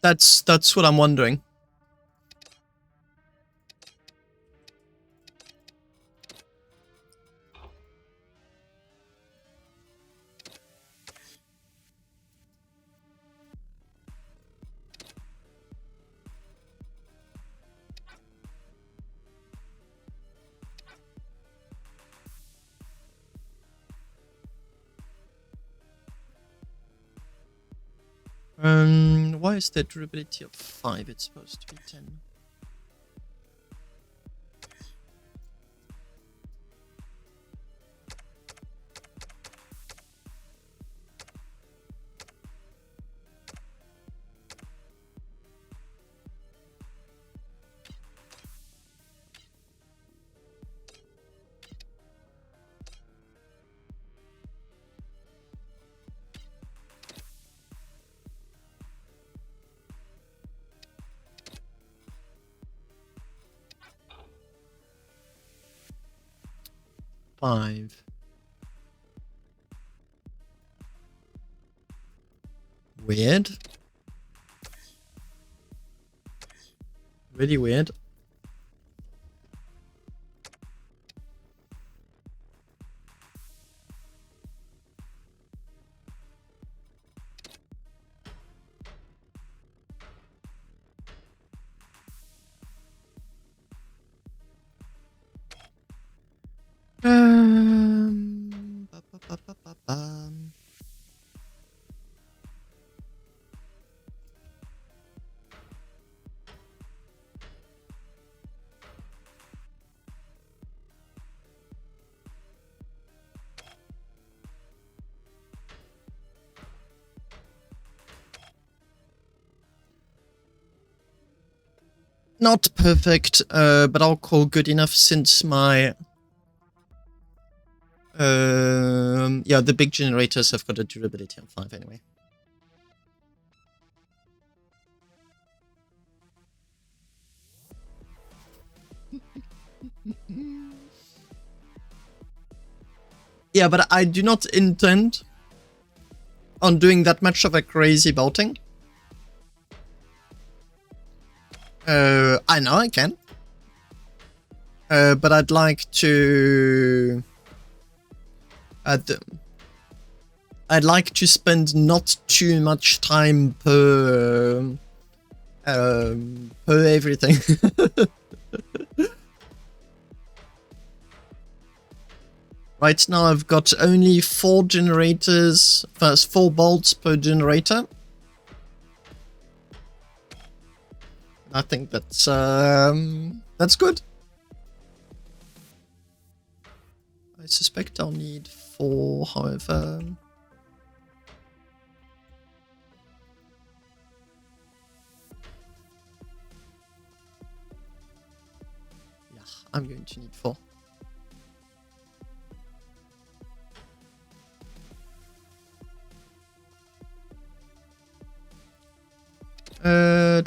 That's what I'm wondering. Why is the durability of 5? It's supposed to be 10. Five. Weird. Really weird. Not perfect, but I'll call good enough since my... yeah, the big generators have got a durability of 5 anyway. Yeah, but I do not intend on doing that much of a crazy bolting. I know I can. But I'd like to... I'd like to spend not too much time per everything. Right now I've got only 4 generators, first 4 bolts per generator. I think that's good. I suspect I'll need 4, however. Yeah, I'm going to need 4. No,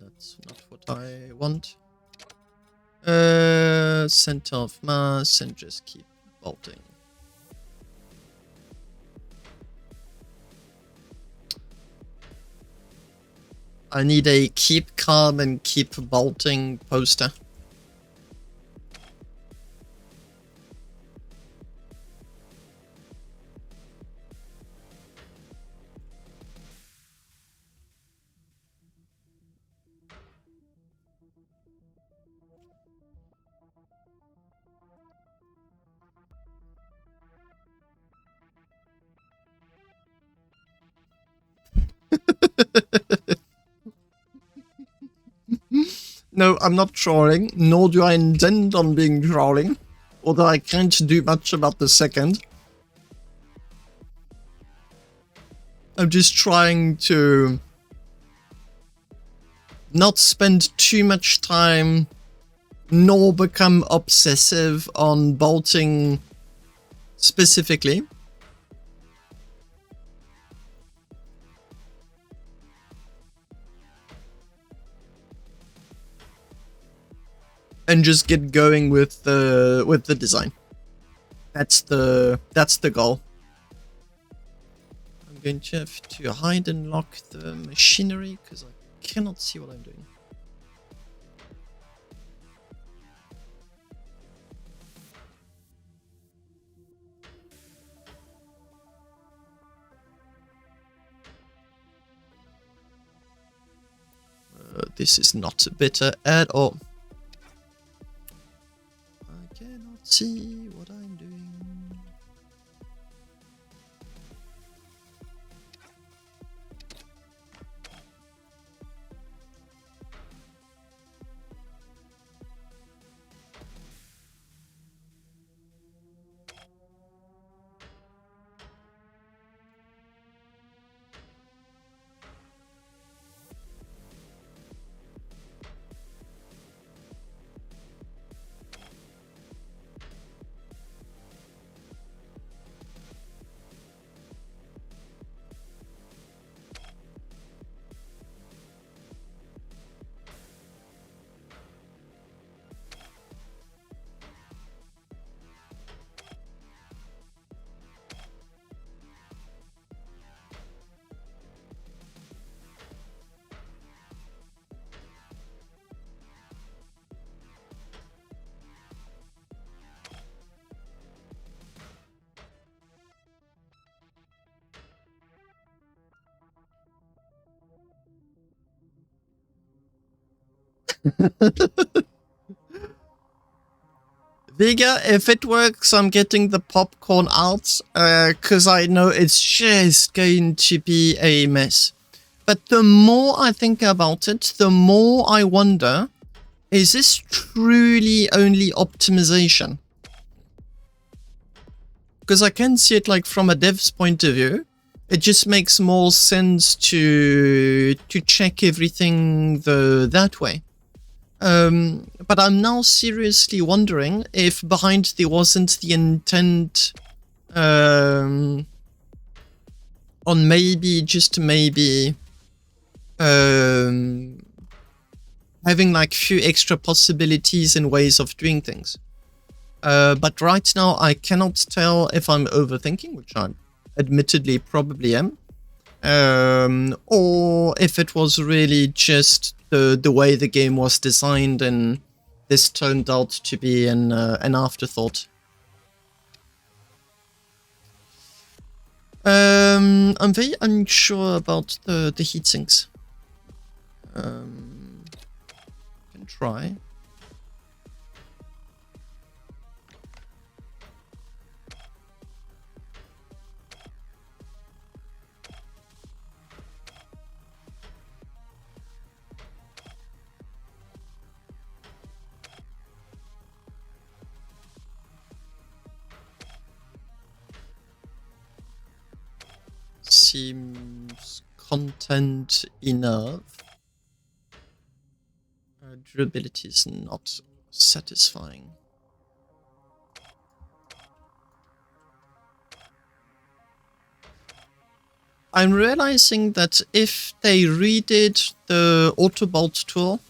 that's not what I want. Center of mass and just keep bolting. I need a keep calm and keep bolting poster. No, I'm not trolling, nor do I intend on being trolling, although I can't do much about the second. I'm just trying to not spend too much time nor become obsessive on bolting specifically. And just get going with the design. That's the goal. I'm going to have to hide and lock the machinery because I cannot see what I'm doing. This is not better at all. I cannot see what I'm doing. Vega, if it works, I'm getting the popcorn out, because I know it's just going to be a mess. But the more I think about it, the more I wonder, is this truly only optimization? Because I can see it like from a dev's point of view. It just makes more sense to check everything that way. But I'm now seriously wondering if behind there wasn't the intent on maybe, just maybe, having like few extra possibilities and ways of doing things. But right now I cannot tell if I'm overthinking, which I admittedly probably am, or if it was really just the way the game was designed and this turned out to be an afterthought. I'm very unsure about the heatsinks. Can try. Seems content enough. Durability is not satisfying. I'm realizing that if they redid the Autobolt tool,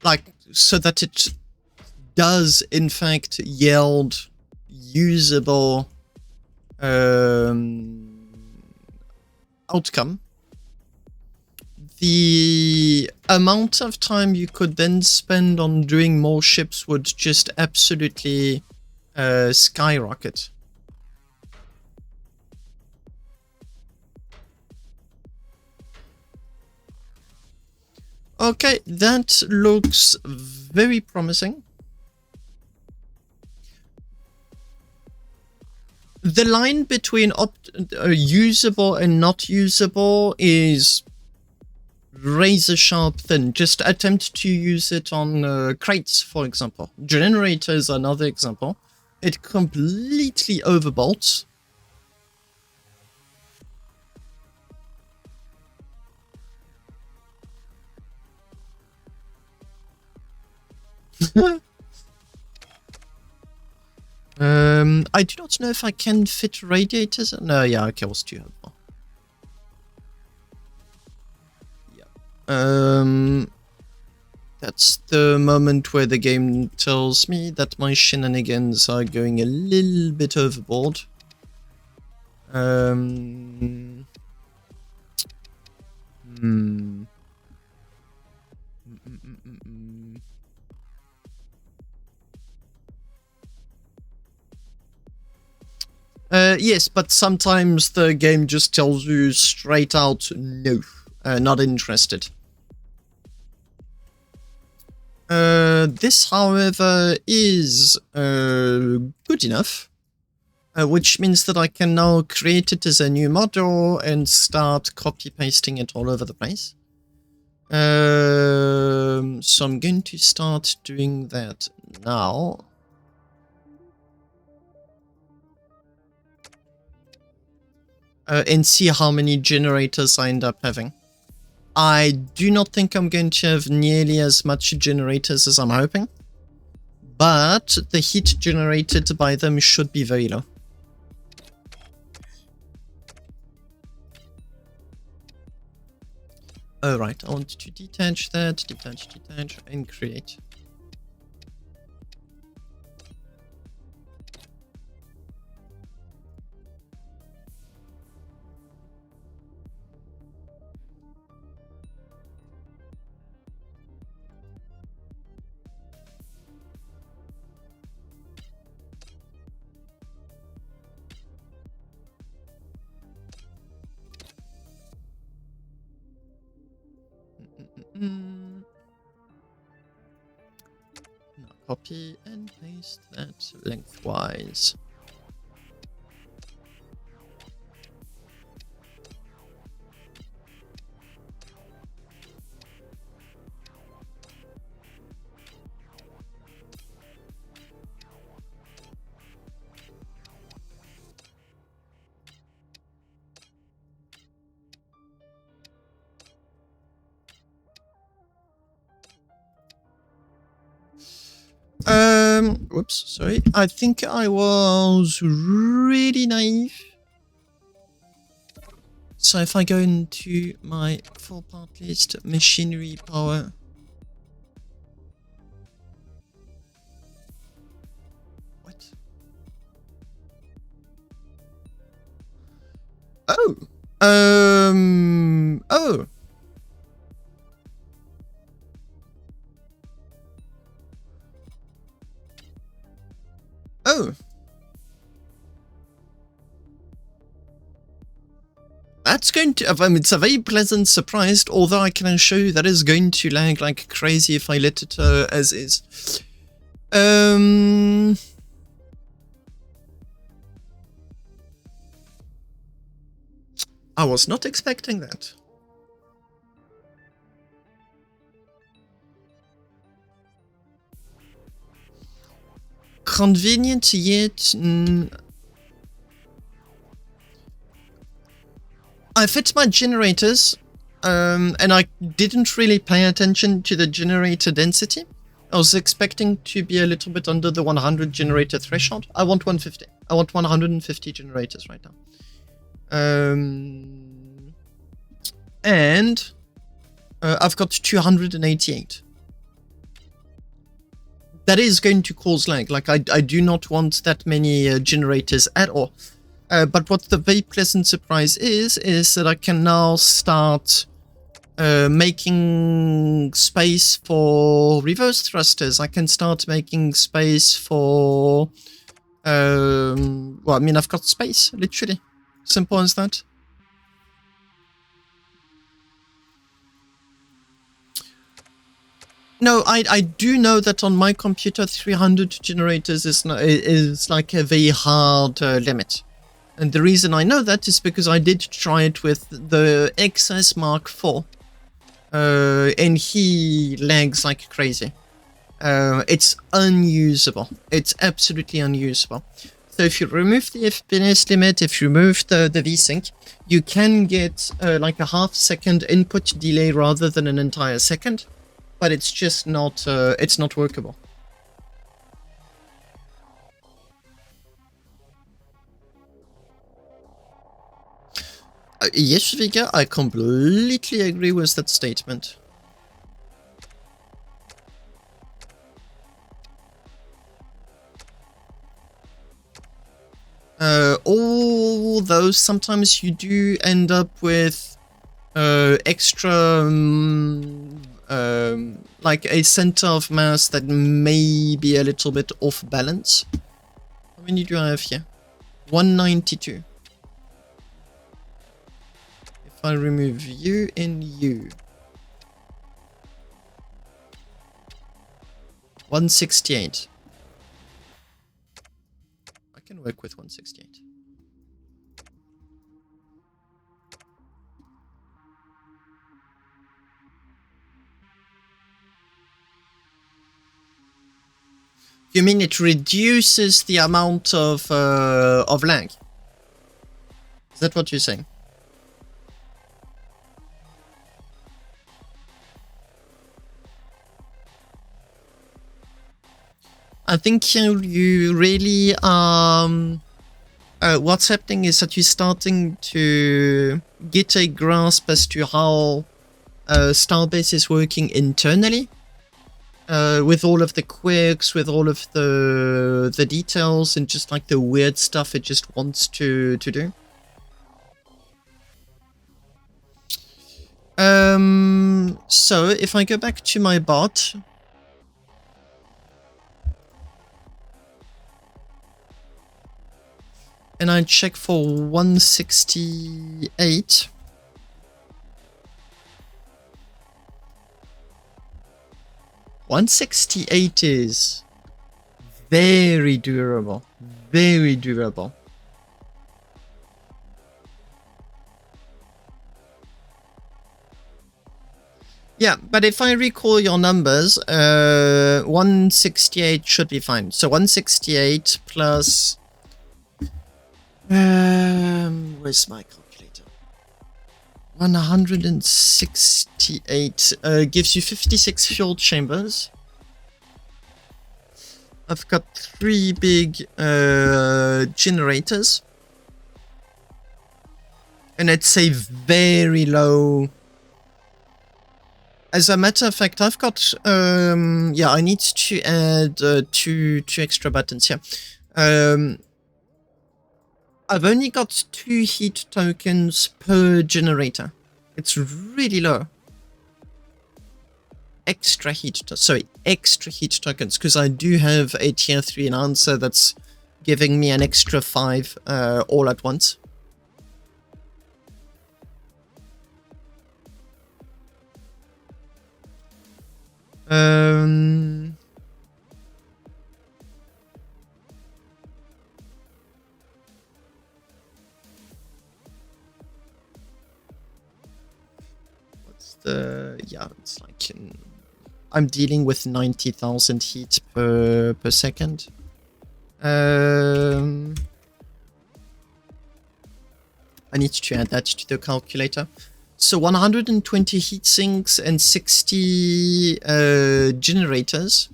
like so that it does in fact yield usable outcome, the amount of time you could then spend on doing more ships would just absolutely skyrocket. Okay, that looks very promising. The line between usable and not usable is razor sharp thin. Just attempt to use it on crates, for example. Generator is another example. It completely overbolts. I do not know if I can fit radiators. No, yeah, okay, I was too helpful. Yeah. That's the moment where the game tells me that my shenanigans are going a little bit overboard. Yes, but sometimes the game just tells you straight out, no, not interested. This, however, is good enough, which means that I can now create it as a new module and start copy-pasting it all over the place. So I'm going to start doing that now. And see how many generators I end up having. I do not think I'm going to have nearly as much generators as I'm hoping, but the heat generated by them should be very low. Oh right, I want to detach that, detach, and create. Now copy and paste that lengthwise. Whoops, sorry. I think I was really naive. So if I go into my full part list, machinery power. What? Oh. Oh. Oh. That's going to, I mean, it's a very pleasant surprise, although I can assure you that is going to lag like crazy if I let it as is. I was not expecting that. Convenient yet... I fit my generators, and I didn't really pay attention to the generator density. I was expecting to be a little bit under the 100 generator threshold. I want 150. I want 150 generators right now. And I've got 288. That is going to cause lag. Like, I do not want that many generators at all. But what the very pleasant surprise is that I can now start making space for reverse thrusters. I can start making space for... well, I mean, I've got space, literally. Simple as that. No, I do know that on my computer, 300 generators is like a very hard limit. And the reason I know that is because I did try it with the XS Mark IV. And he lags like crazy. It's unusable. It's absolutely unusable. So if you remove the FPS limit, if you remove the VSync, you can get like a half-second input delay rather than an entire second. But it's just not, it's not workable. Yes, Vika, I completely agree with that statement. Although sometimes you do end up with extra, like a center of mass that may be a little bit off balance. How many do I have here? 192. If I remove you and you. 168. I can work with 168. You mean it reduces the amount of lag? Is that what you're saying? I think you really what's happening is that you're starting to get a grasp as to how Starbase is working internally, with all of the quirks, with all of the details, and just like the weird stuff it just wants to do. So if I go back to my bot, and I check for 168. .168 is very durable. Very durable. Yeah, but if I recall your numbers, 168 should be fine. So 168 plus... where's my calculator? 168 gives you 56 fuel chambers. I've got 3 big generators. And it's a very low... As a matter of fact, I've got... yeah, I need to add two extra buttons here. I've only got 2 heat tokens per generator. It's really low. Extra heat tokens, because I do have a tier 3 enhancer that's giving me an extra 5 all at once. Yeah, it's like I'm dealing with 90,000 heat per second. I need to add that to the calculator. So 120 heat sinks and 60 generators.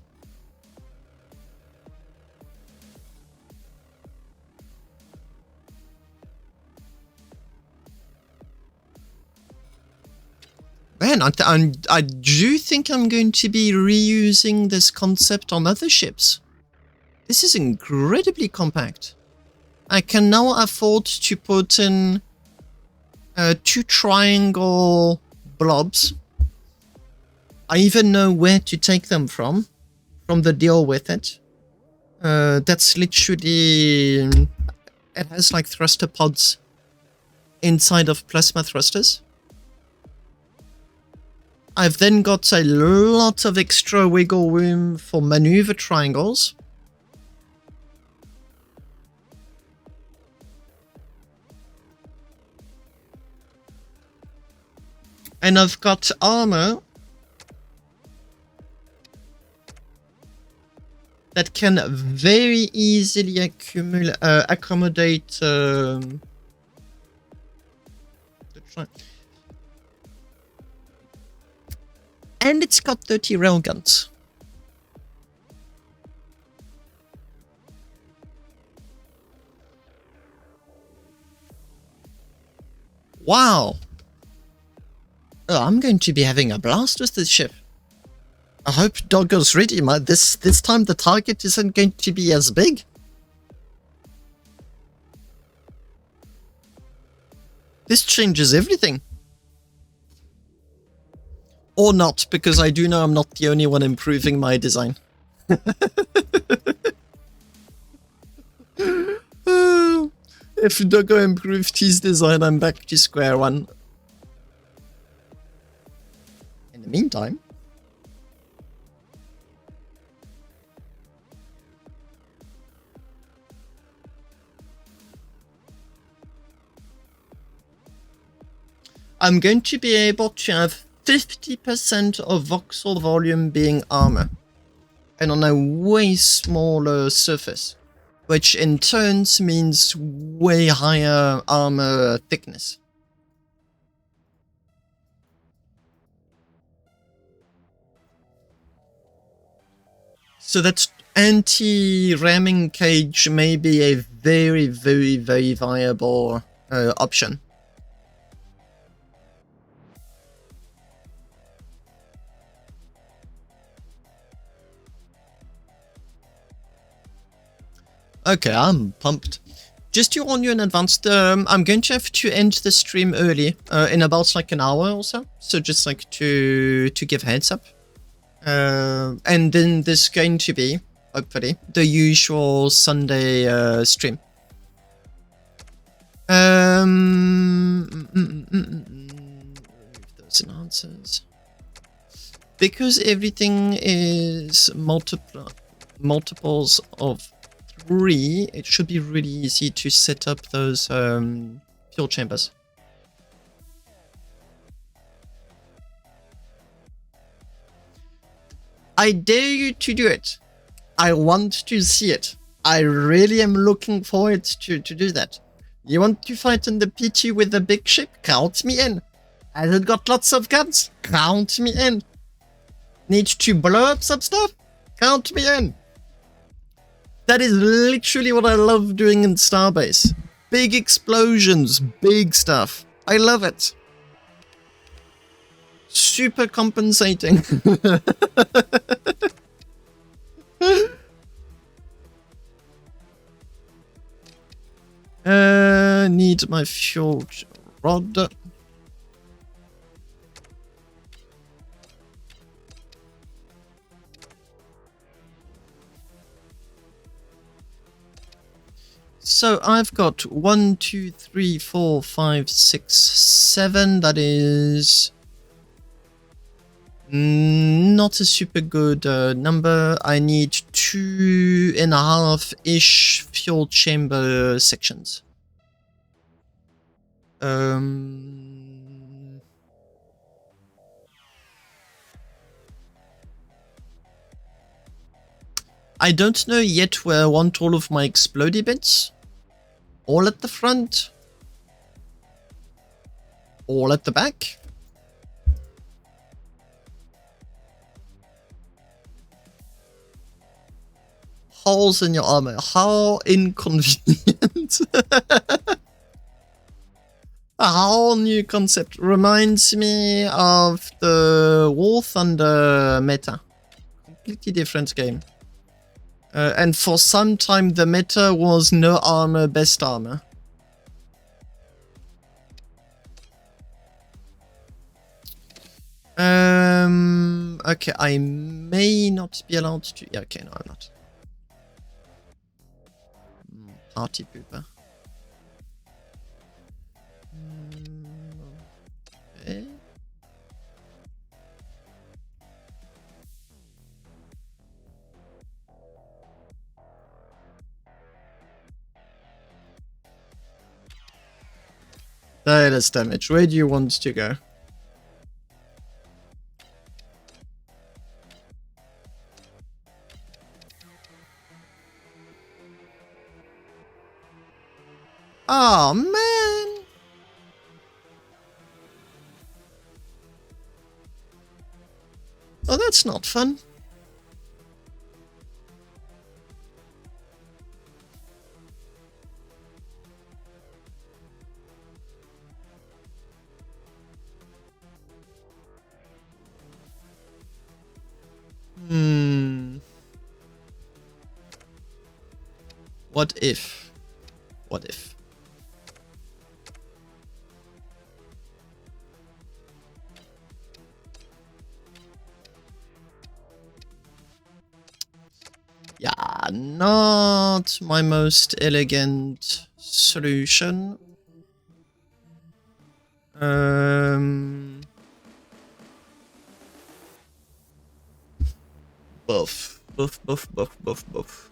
Man, I do think I'm going to be reusing this concept on other ships. This is incredibly compact. I can now afford to put in 2 triangle blobs. I even know where to take them from the deal with it. That's literally... It has like thruster pods inside of plasma thrusters. I've then got a lot of extra wiggle room for maneuver triangles. And I've got armor that can very easily accommodate the and it's got 30 railguns. Wow. Oh, I'm going to be having a blast with this ship. I hope Doggo's ready. This time the target isn't going to be as big. This changes everything. Or not, because I do know I'm not the only one improving my design. If Doggo improved his design, I'm back to square one. In the meantime, I'm going to be able to have 50% of voxel volume being armor, and on a way smaller surface, which in turns means way higher armor thickness. So that anti-ramming cage may be a very, very, very viable option. Okay, I'm pumped. Just to warn you in advance, I'm going to have to end the stream early, in about like an hour or so. So just like to give heads up. And then there's going to be, hopefully, the usual Sunday stream. Those enhancers. Because everything is multiples of 3, it should be really easy to set up those fuel chambers. I dare you to do it. I want to see it. I really am looking forward to do that. You want to fight in the PT with the big ship? Count me in. Has it got lots of guns? Count me in. Need to blow up some stuff? Count me in. That is literally what I love doing in Starbase. Big explosions, big stuff. I love it. Super compensating. Need my fuel rod. So I've got 1, 2, 3, 4, 5, 6, 7. That is not a super good number. I need 2.5-ish fuel chamber sections. I don't know yet where I want all of my explodey bits. All at the front. All at the back. Holes in your armor. How inconvenient. A whole new concept. Reminds me of the War Thunder meta. Completely different game. And for some time the meta was no armor, best armor. Okay, I may not be allowed to... Yeah, okay, no, I'm not. Party pooper. Okay. That is damage. Where do you want to go? Oh man! Oh, that's not fun. What if? What if? Yeah, not my most elegant solution. Buff. Buff, buff, buff, buff, buff.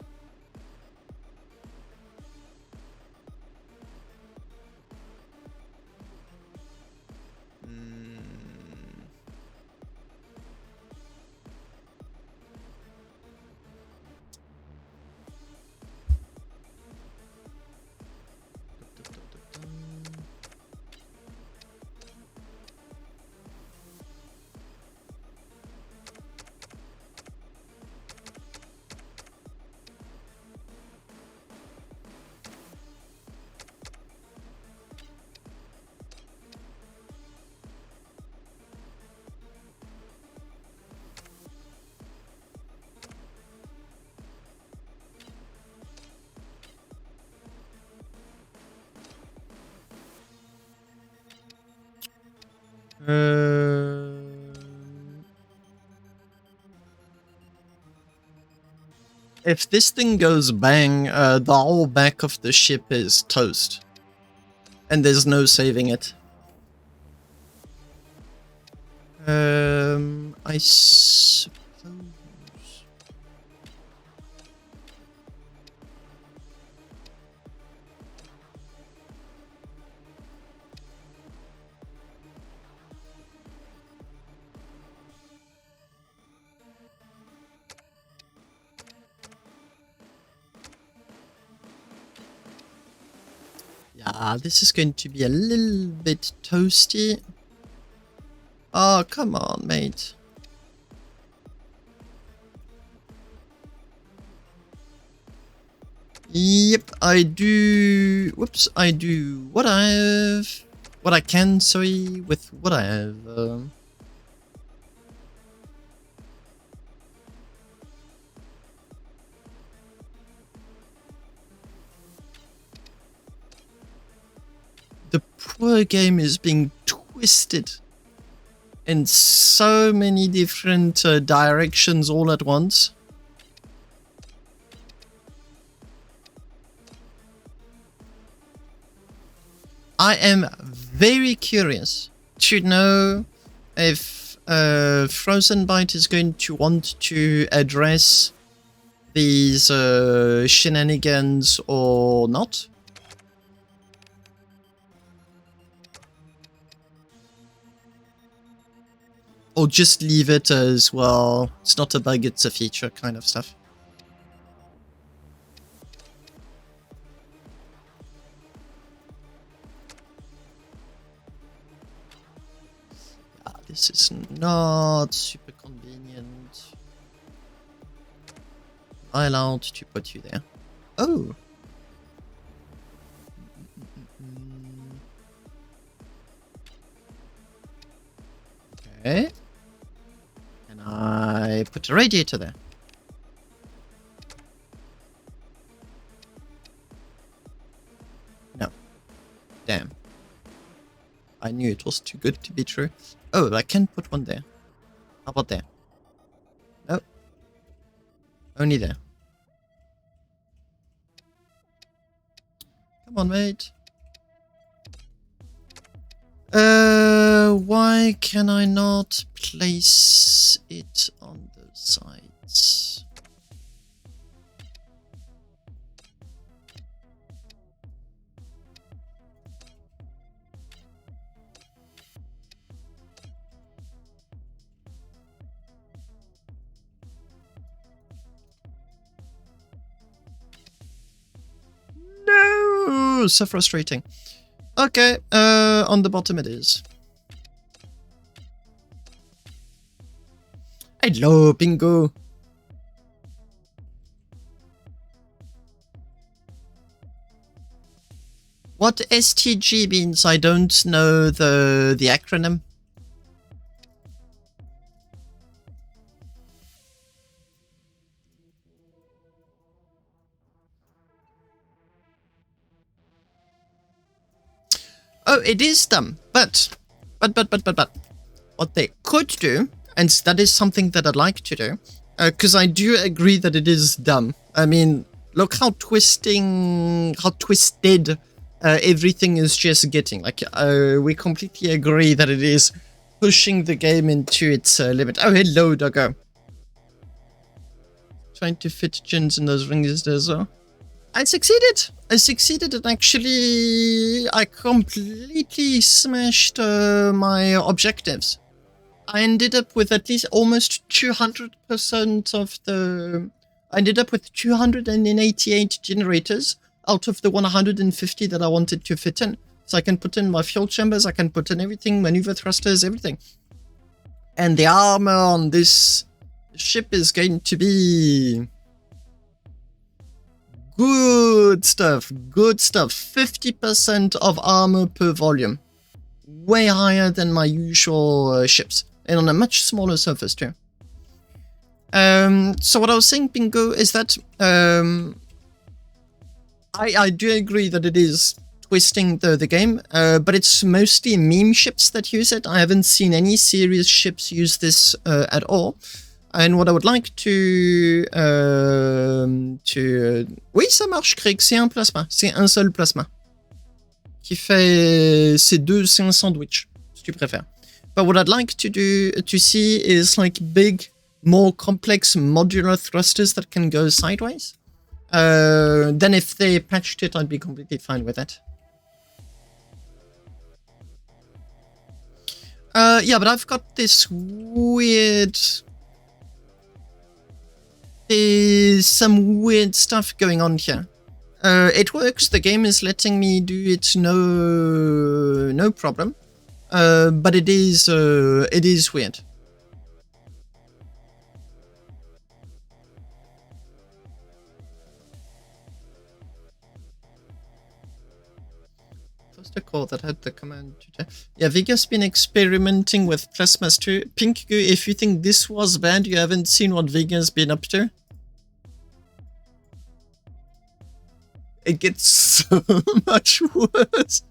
If this thing goes bang, the whole back of the ship is toast. And there's no saving it. I suppose... Yeah, this is going to be a little bit toasty. Oh, come on, mate. Yep, I do... Whoops, I do what I have... What I can, sorry, with what I have. The poor game is being twisted in so many different directions all at once. I am very curious to know if Frozen Byte is going to want to address these shenanigans or not. Or just leave it as, well, it's not a bug, it's a feature kind of stuff. This is not super convenient. Am I allowed to put you there? Oh! Okay. And I put a radiator there. No. Damn. I knew it was too good to be true. Oh, I can put one there. How about there? No. Only there. Come on, mate. Why can I not place it on the sides? No, so frustrating. Okay, on the bottom it is. Hello, Bingo. What STG means, I don't know the acronym. Oh, it is dumb, but. What they could do, and that is something that I'd like to do, because I do agree that it is dumb. I mean, look how twisted everything is just getting. Like, we completely agree that it is pushing the game into its limit. Oh, hello, doggo. Trying to fit gins in those rings as well. I succeeded. And actually, I completely smashed my objectives. I ended up with at least almost 200% of the... I ended up with 288 generators out of the 150 that I wanted to fit in. So I can put in my fuel chambers, I can put in everything, maneuver thrusters, everything. And the armor on this ship is going to be... Good stuff. 50% of armor per volume. Way higher than my usual ships. And on a much smaller surface too. So what I was saying, Bingo, is that I do agree that it is twisting the game, but it's mostly meme ships that use it. I haven't seen any serious ships use this at all. And what I would like to... Oui, ça marche, Craig, c'est un plasma. C'est un seul plasma. Qui fait... c'est un sandwich, si tu préfères. But what I'd like to see is like big, more complex modular thrusters that can go sideways. Then if they patched it, I'd be completely fine with it. Yeah, but I've got this weird... There's some weird stuff going on here. It works, the game is letting me do it no problem. But it is weird. First a call that had the command to... Yeah, Vega's been experimenting with plasmas too. Pink, if you think this was bad, you haven't seen what Vega's been up to. It gets so much worse.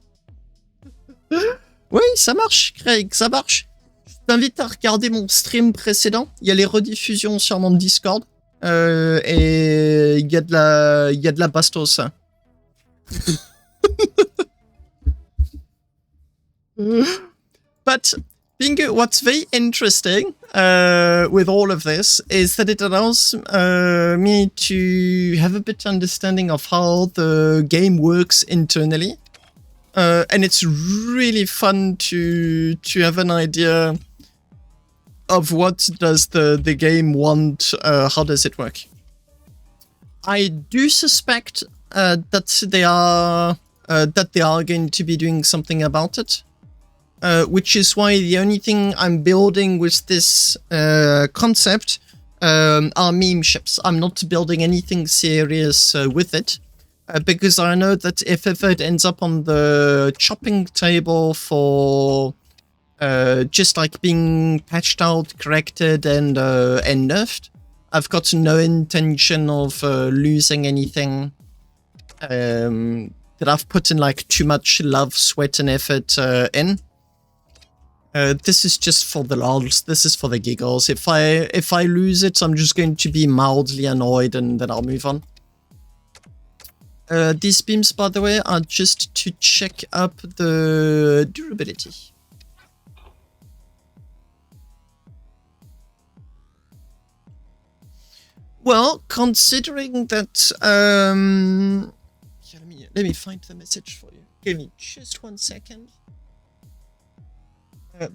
Oui, ça marche, Craig, ça marche. Je t'invite à regarder mon stream précédent. Il y a les rediffusions sur mon Discord. Et il y a de la bastos. But Bingo, what's very interesting with all of this is that it allows me to have a bit understanding of how the game works internally. And it's really fun to have an idea of what does the game want, how does it work. I do suspect that they are going to be doing something about it. Which is why the only thing I'm building with this concept are meme ships. I'm not building anything serious with it, because I know that if ever it ends up on the chopping table for just like being patched out, corrected, and nerfed, I've got no intention of losing anything that I've put in like too much love, sweat, and effort in. This is just for the lols. This is for the giggles. If I lose it, I'm just going to be mildly annoyed, and then I'll move on. These beams, by the way, are just to check up the durability. Well, considering that, yeah, let me find the message for you. Give me just 1 second.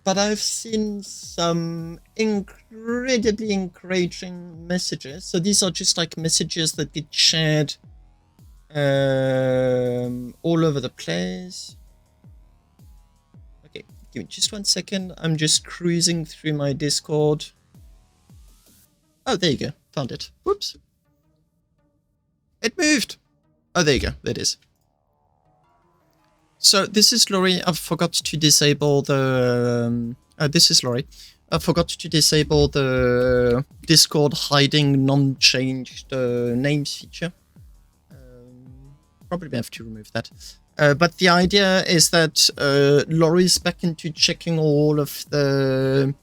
But I've seen some incredibly encouraging messages. So these are just like messages that get shared all over the place. Okay, give me just 1 second. I'm just cruising through my Discord. Oh, there you go. Found it. Whoops. It moved. Oh, there you go. There it is. So this is Laurie. I forgot to disable the... this is Laurie. I forgot to disable the Discord hiding non-changed names feature. Probably have to remove that. But the idea is that Laurie's back into checking all of the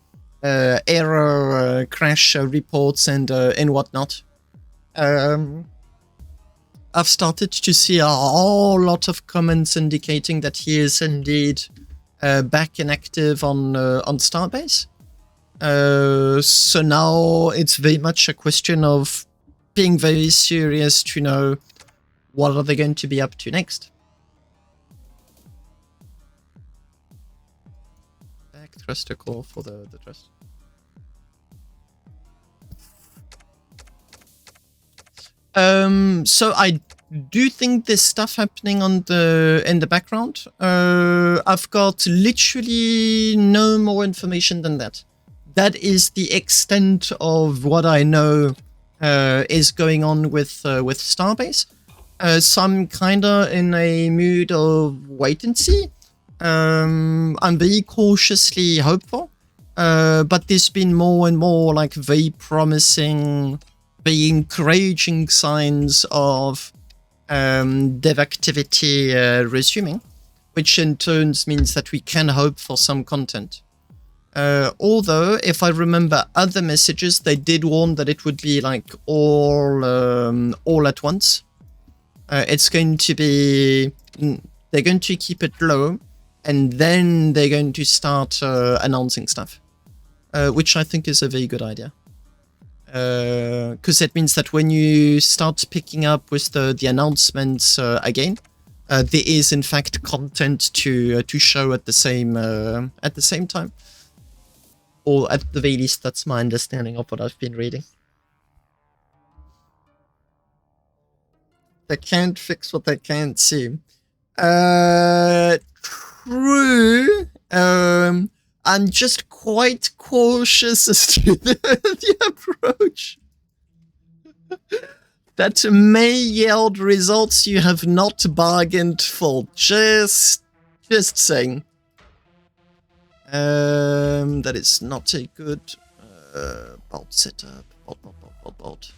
error crash reports and whatnot. I've started to see a whole lot of comments indicating that he is indeed back and active on Starbase. So now it's very much a question of being very serious to know what are they going to be up to next. Back thruster core for the thrust. So I do think there's stuff happening in the background. I've got literally no more information than that. That is the extent of what I know is going on with Starbase. So I'm kinda in a mood of wait and see. I'm very cautiously hopeful, but there's been more and more like very promising, very encouraging signs of dev activity resuming, which in turn means that we can hope for some content. Although, if I remember other messages, they did warn that it would be like all at once. It's going to be, they're going to keep it low, and then they're going to start announcing stuff, which I think is a very good idea. Because that means that when you start picking up with the announcements again, there is in fact content to show at the same time. Or at the very least, that's my understanding of what I've been reading. They can't fix what they can't see. True. I'm just quite cautious as to the approach. That may yield results you have not bargained for. Just saying. That is not a good bolt setup. Bolt.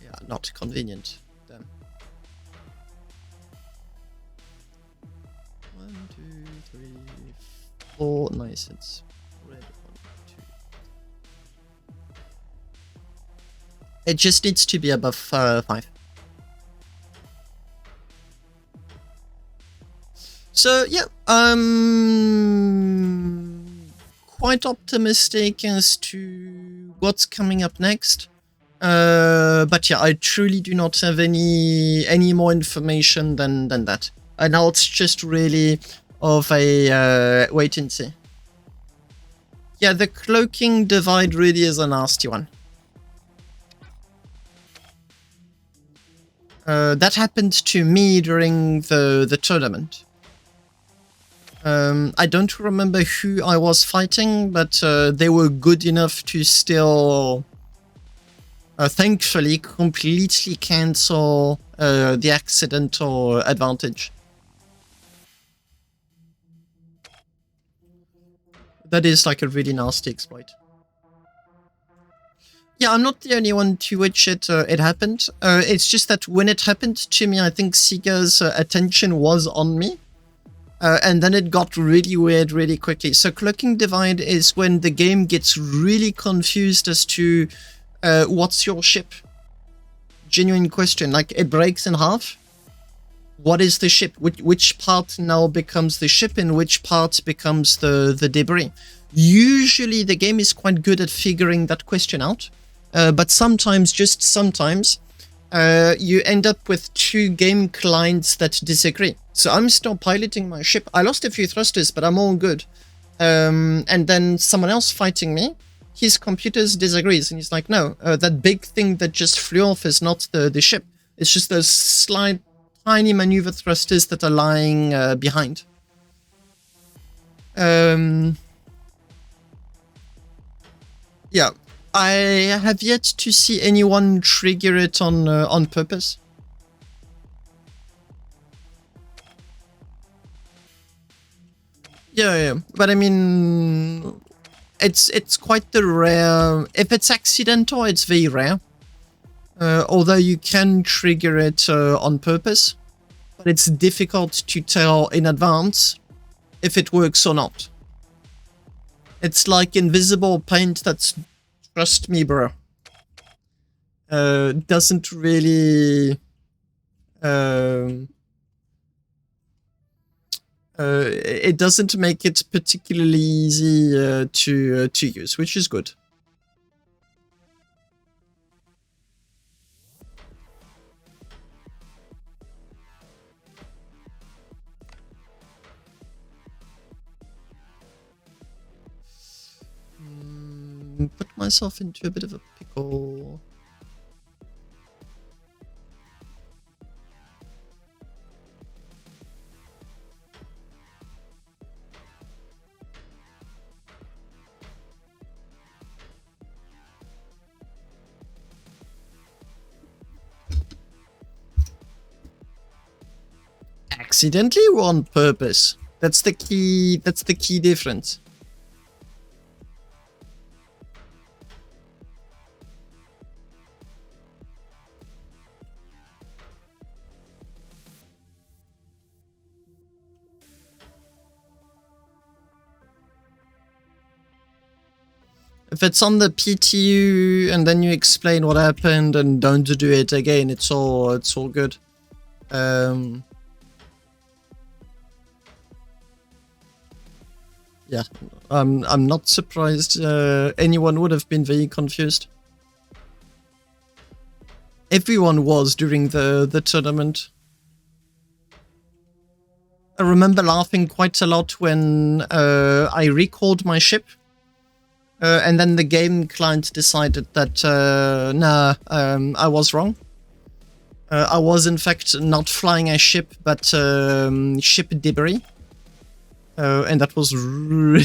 Yeah, not convenient. Damn. 1, 2, 3, 4. Nice. It's red. 1, 2. It just needs to be above 5. So yeah, quite optimistic as to what's coming up next. But yeah, I truly do not have any more information than that. And now it's just really of a wait and see. Yeah, the cloaking divide really is a nasty one. That happened to me during the tournament. I don't remember who I was fighting, but they were good enough to still, thankfully, completely cancel the accidental advantage. That is like a really nasty exploit. Yeah, I'm not the only one to which it happened. It's just that when it happened to me, I think Sega's attention was on me. And then it got really weird really quickly. So cloaking divide is when the game gets really confused as to what's your ship. Genuine question. Like, it breaks in half. What is the ship? Which part now becomes the ship and which part becomes the debris? Usually the game is quite good at figuring that question out. But sometimes, just sometimes, you end up with two game clients that disagree. So I'm still piloting my ship. I lost a few thrusters, but I'm all good. And then someone else fighting me, his computer disagrees. And he's like, no, that big thing that just flew off is not the ship. It's just those slight, tiny maneuver thrusters that are lying behind. Yeah. I have yet to see anyone trigger it on purpose. Yeah. But I mean, it's quite the rare. If it's accidental, it's very rare. Although you can trigger it on purpose, but it's difficult to tell in advance if it works or not. It's like invisible paint that's, trust me, bro. Doesn't really it doesn't make it particularly easy to use, which is good. Put myself into a bit of a pickle. Accidentally or on purpose? That's the key difference. If it's on the PTU and then you explain what happened and don't do it again, it's all good. Yeah, I'm not surprised anyone would have been very confused. Everyone was during the tournament. I remember laughing quite a lot when I recalled my ship. And then the game client decided that, I was wrong. I was in fact not flying a ship, but ship debris. And that was really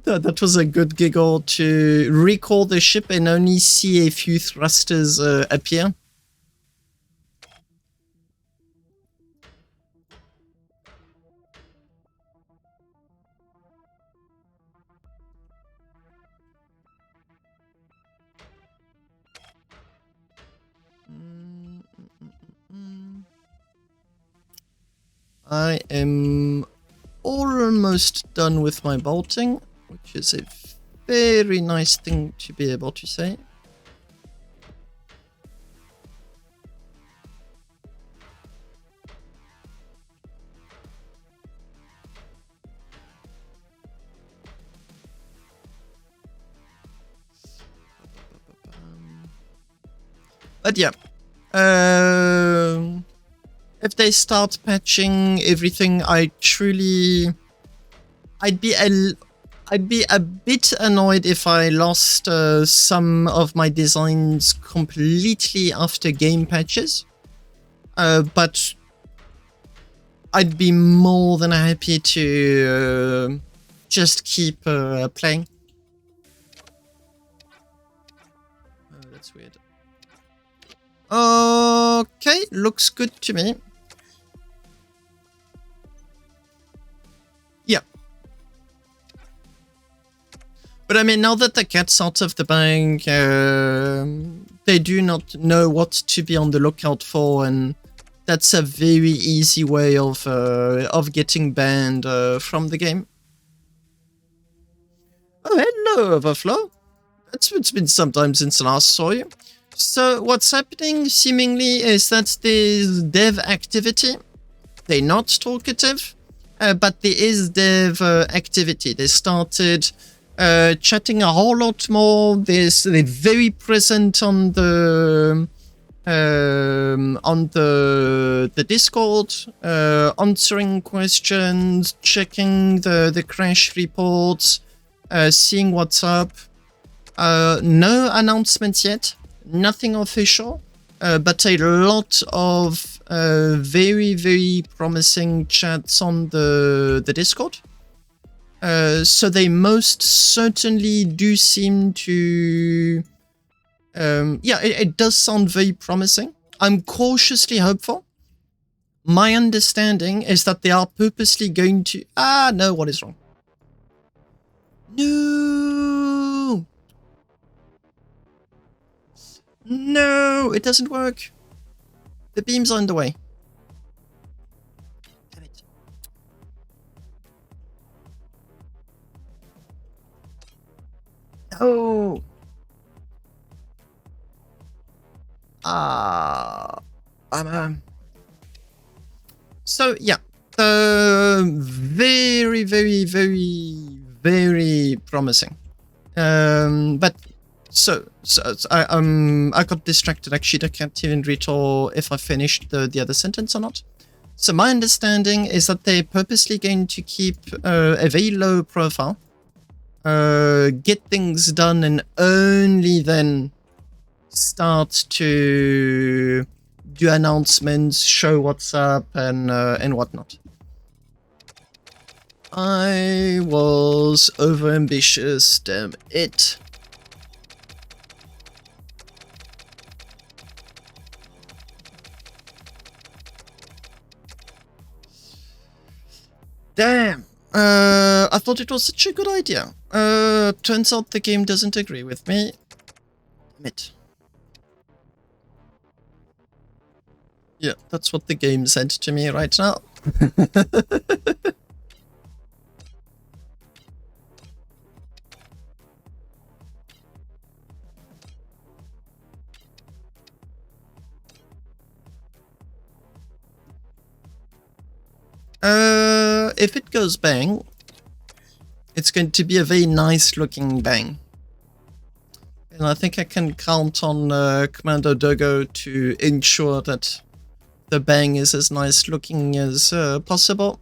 that was a good giggle to recall the ship and only see a few thrusters appear. I am almost done with my bolting, which is a very nice thing to be able to say. But yeah, if they start patching everything, I'd be a bit annoyed if I lost some of my designs completely after game patches. But I'd be more than happy to just keep playing. That's weird. Okay, looks good to me. Yeah. But I mean, now that the cat's out of the bag, they do not know what to be on the lookout for, and that's a very easy way of getting banned from the game. Oh, hello, Overflow. It's been some time since I last saw you. So what's happening, seemingly, is that there's dev activity. They're not talkative, but there is dev activity. They started chatting a whole lot more. They're very present on the Discord, answering questions, checking the crash reports, seeing what's up. No announcements yet. Nothing official, but a lot of very, very promising chats on the Discord. So they most certainly do seem to... it does sound very promising. I'm cautiously hopeful. My understanding is that they are purposely going to... Ah, no, what is wrong? No! No, it doesn't work. The beams are in the way. Damn it. No! Ah... So, yeah. Very, very, very, very promising. But I got distracted. Actually, I can't even recall if I finished the other sentence or not. So my understanding is that they're purposely going to keep a very low profile, get things done, and only then start to do announcements, show what's up, and whatnot. I was overambitious, damn it. Damn. I thought it was such a good idea. Turns out the game doesn't agree with me. Damn it. Yeah, that's what the game said to me right now. If it goes bang, it's going to be a very nice looking bang. And I think I can count on Commando Dogo to ensure that the bang is as nice looking as possible.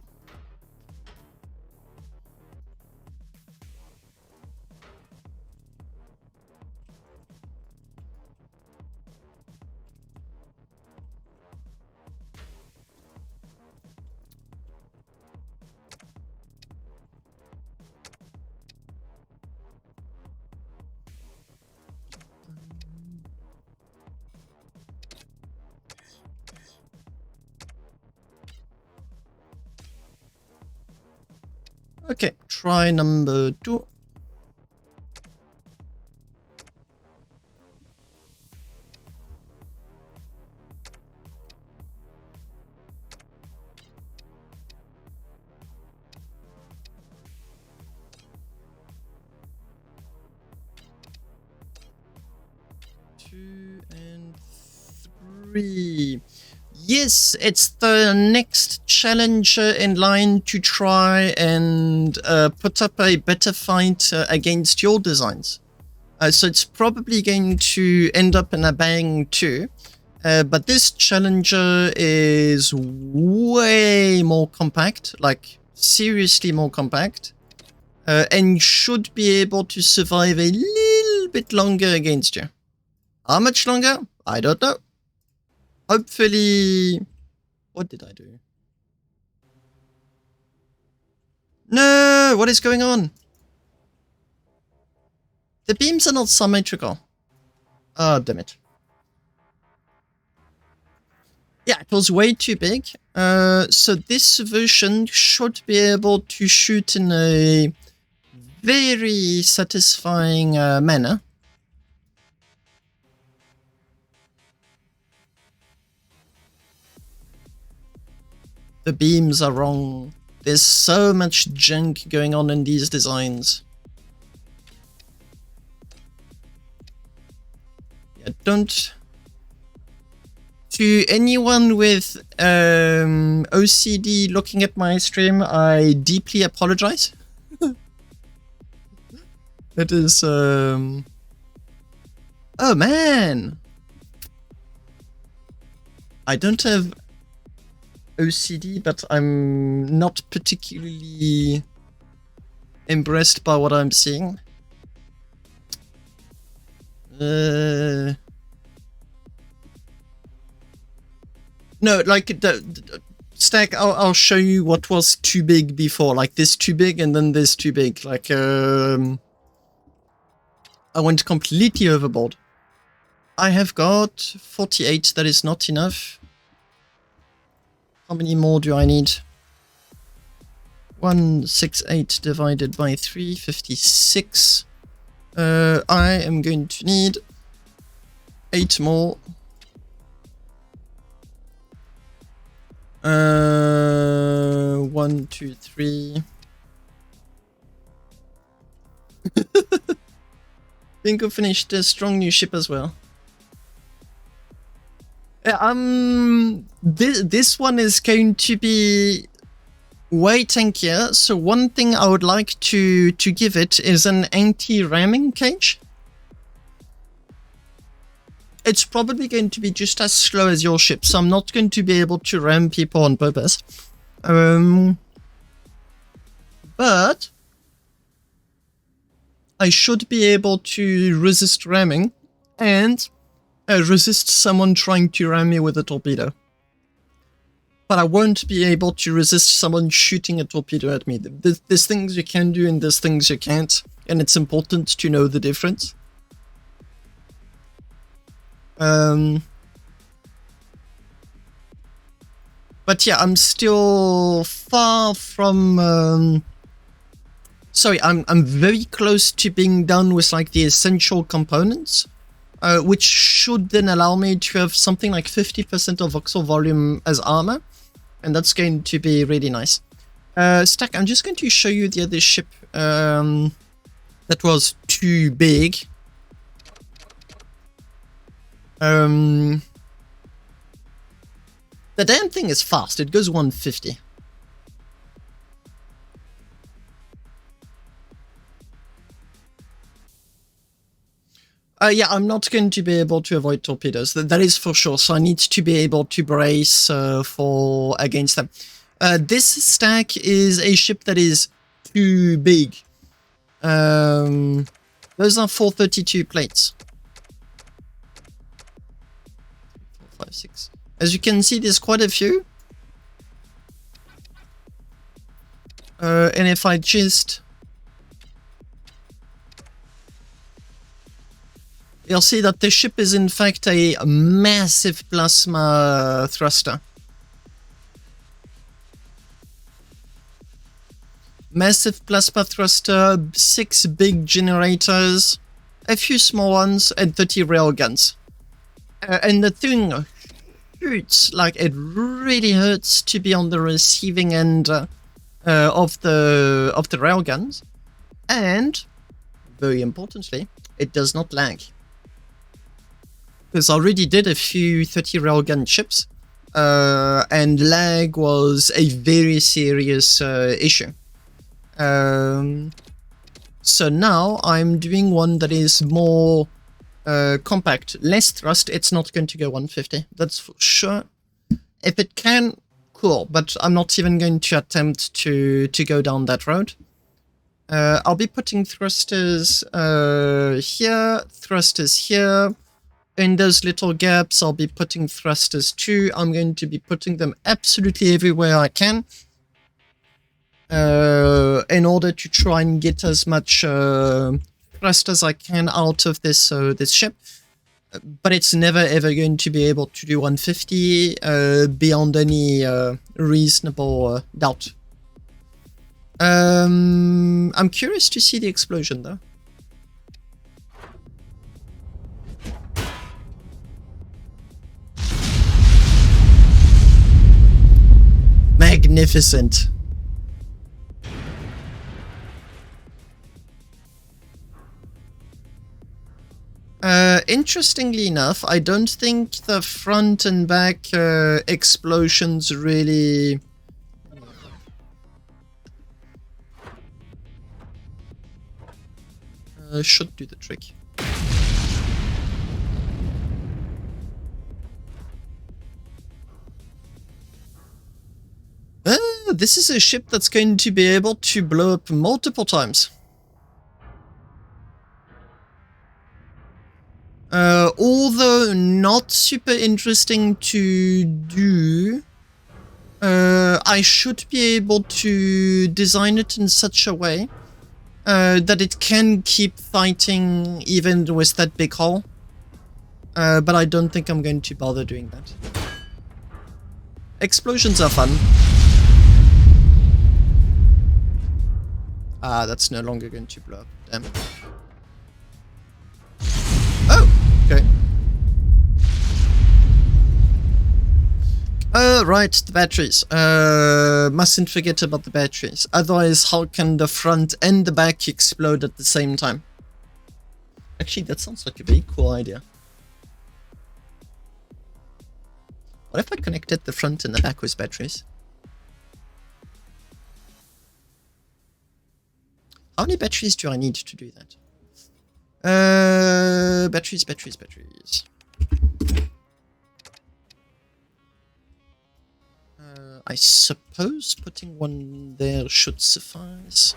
Okay, try number 2. Two and 3. Yes, it's the next challenger in line to try and put up a better fight against your designs. So it's probably going to end up in a bang too. But this challenger is way more compact, like seriously more compact, and should be able to survive a little bit longer against you. How much longer? I don't know. Hopefully... What did I do? No! What is going on? The beams are not symmetrical. Oh, damn it. Yeah, it was way too big. So this version should be able to shoot in a very satisfying manner. The beams are wrong. There's so much junk going on in these designs. Yeah, don't... To anyone with OCD looking at my stream, I deeply apologize. It is... Oh man! I don't have OCD, but I'm not particularly impressed by what I'm seeing. No, like the Stack, I'll show you what was too big before, like this too big and then this too big. Like I went completely overboard. I have got 48, that is not enough. How many more do I need? 168 divided by 3, 56. I am going to need 8 more. 1, 2, 3. Bingo finished a strong new ship as well. This one is going to be way tankier. So one thing I would like to give it is an anti-ramming cage. It's probably going to be just as slow as your ship, so I'm not going to be able to ram people on purpose. But I should be able to resist ramming and resist someone trying to ram me with a torpedo. But I won't be able to resist someone shooting a torpedo at me. There's things you can do and there's things you can't, and it's important to know the difference. But yeah, I'm still far from... sorry, I'm very close to being done with like the essential components, which should then allow me to have something like 50% of voxel volume as armor, and that's going to be really nice. Stack, I'm just going to show you the other ship that was too big. The damn thing is fast. It goes 150. Yeah, I'm not going to be able to avoid torpedoes. That is for sure. So I need to be able to brace against them. This stack is a ship that is too big. Those are 432 plates. 4, 5, 6. As you can see, there's quite a few. And if I just... You'll see that the ship is in fact a massive plasma thruster. Massive plasma thruster, 6 big generators, a few small ones, and 30 railguns. And the thing shoots like it really hurts to be on the receiving end of the railguns, and very importantly, it does not lag. Because I already did a few 30 railgun ships, and lag was a very serious issue. So now I'm doing one that is more compact, less thrust. It's not going to go 150, that's for sure. If it can, cool, but I'm not even going to attempt to go down that road. I'll be putting thrusters here, thrusters here. In those little gaps, I'll be putting thrusters too. I'm going to be putting them absolutely everywhere I can, in order to try and get as much thrust as I can out of this this ship. But it's never ever going to be able to do 150 beyond any reasonable doubt. I'm curious to see the explosion though. Magnificent. Interestingly enough, I don't think the front and back explosions really... should do the trick. This is a ship that's going to be able to blow up multiple times. Although not super interesting to do, I should be able to design it in such a way that it can keep fighting even with that big hull. But I don't think I'm going to bother doing that. Explosions are fun. Ah, that's no longer going to blow up. Damn. Oh, okay. Right, the batteries. Mustn't forget about the batteries. Otherwise, how can the front and the back explode at the same time? Actually, that sounds like a very cool idea. What if I connected the front and the back with batteries? How many batteries do I need to do that? Batteries. I suppose putting one there should suffice.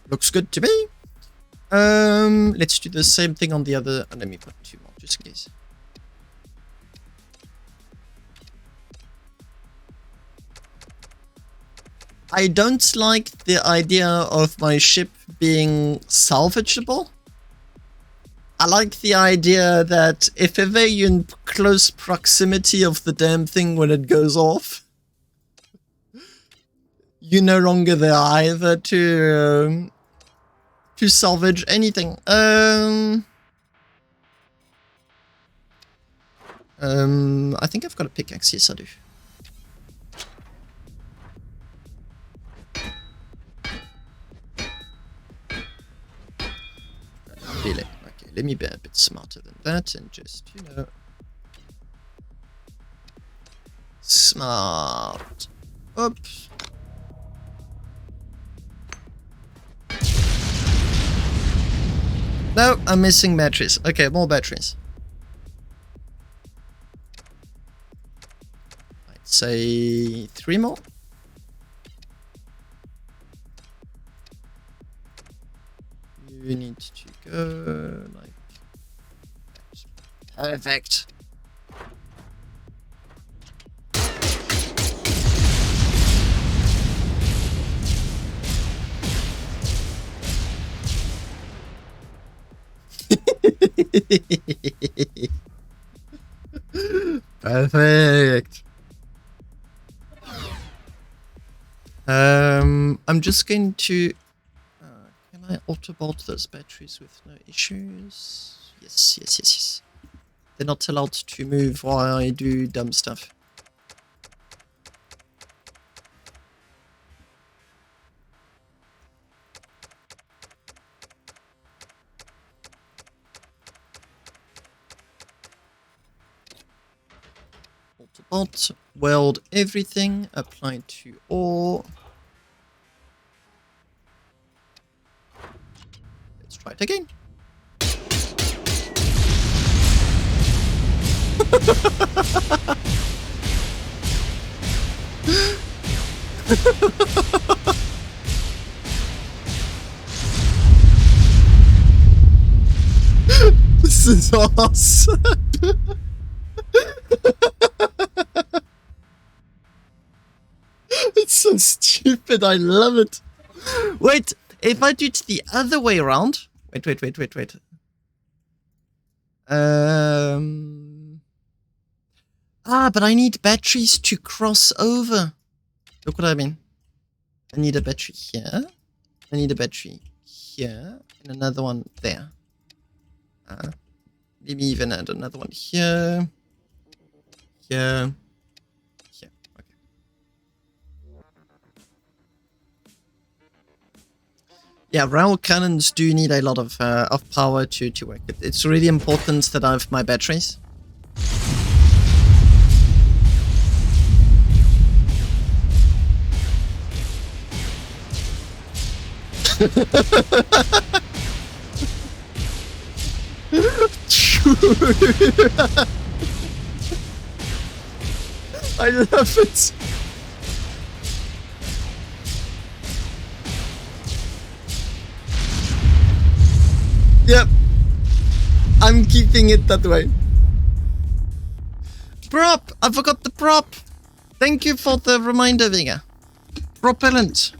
Looks good to me. Let's do the same thing on the other. Let me put 2 more just in case. I don't like the idea of my ship being salvageable. I like the idea that if ever you're in close proximity of the damn thing when it goes off, you're no longer there either to salvage anything. I think I've got a pickaxe. Yes, I do. Really? Okay, let me be a bit smarter than that and just, you know, smart. Oops. No, I'm missing batteries. Okay, more batteries. I'd say 3 more. You need to go like that. Perfect. Perfect. I'm just going to. Can I auto-bolt those batteries with no issues? Yes. They're not allowed to move while I do dumb stuff. Auto-bolt, weld everything, apply to all. Let's try it again. This is awesome. It's so stupid. I love it. Wait, if I do it the other way around. Wait. But I need batteries to cross over. Look what I mean. I need a battery here. I need a battery here. And another one there. Maybe even add another one here. Here. Here. Okay. Yeah, rail cannons do need a lot of power to work. It's really important that I have my batteries. I love it. Yep. I'm keeping it that way. Prop! I forgot the prop! Thank you for the reminder, Vega. Propellant.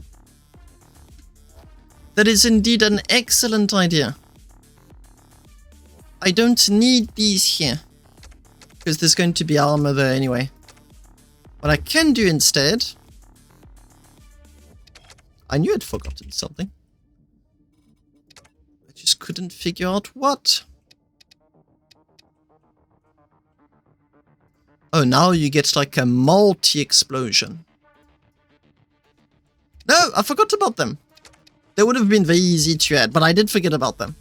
That is indeed an excellent idea. I don't need these here, because there's going to be armor there anyway. What I can do instead... I knew I'd forgotten something. I just couldn't figure out what. Oh, now you get like a multi-explosion. No, I forgot about them. They would have been very easy to add, but I did forget about them.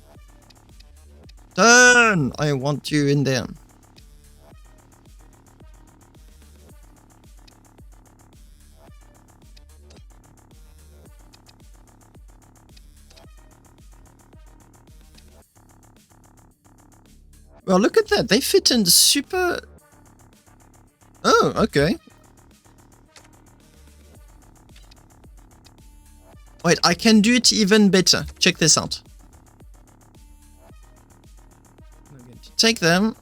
Turn! I want you in there. Well, look at that. They fit in super... Oh, okay. Wait, I can do it even better. Check this out. I'm going to take them.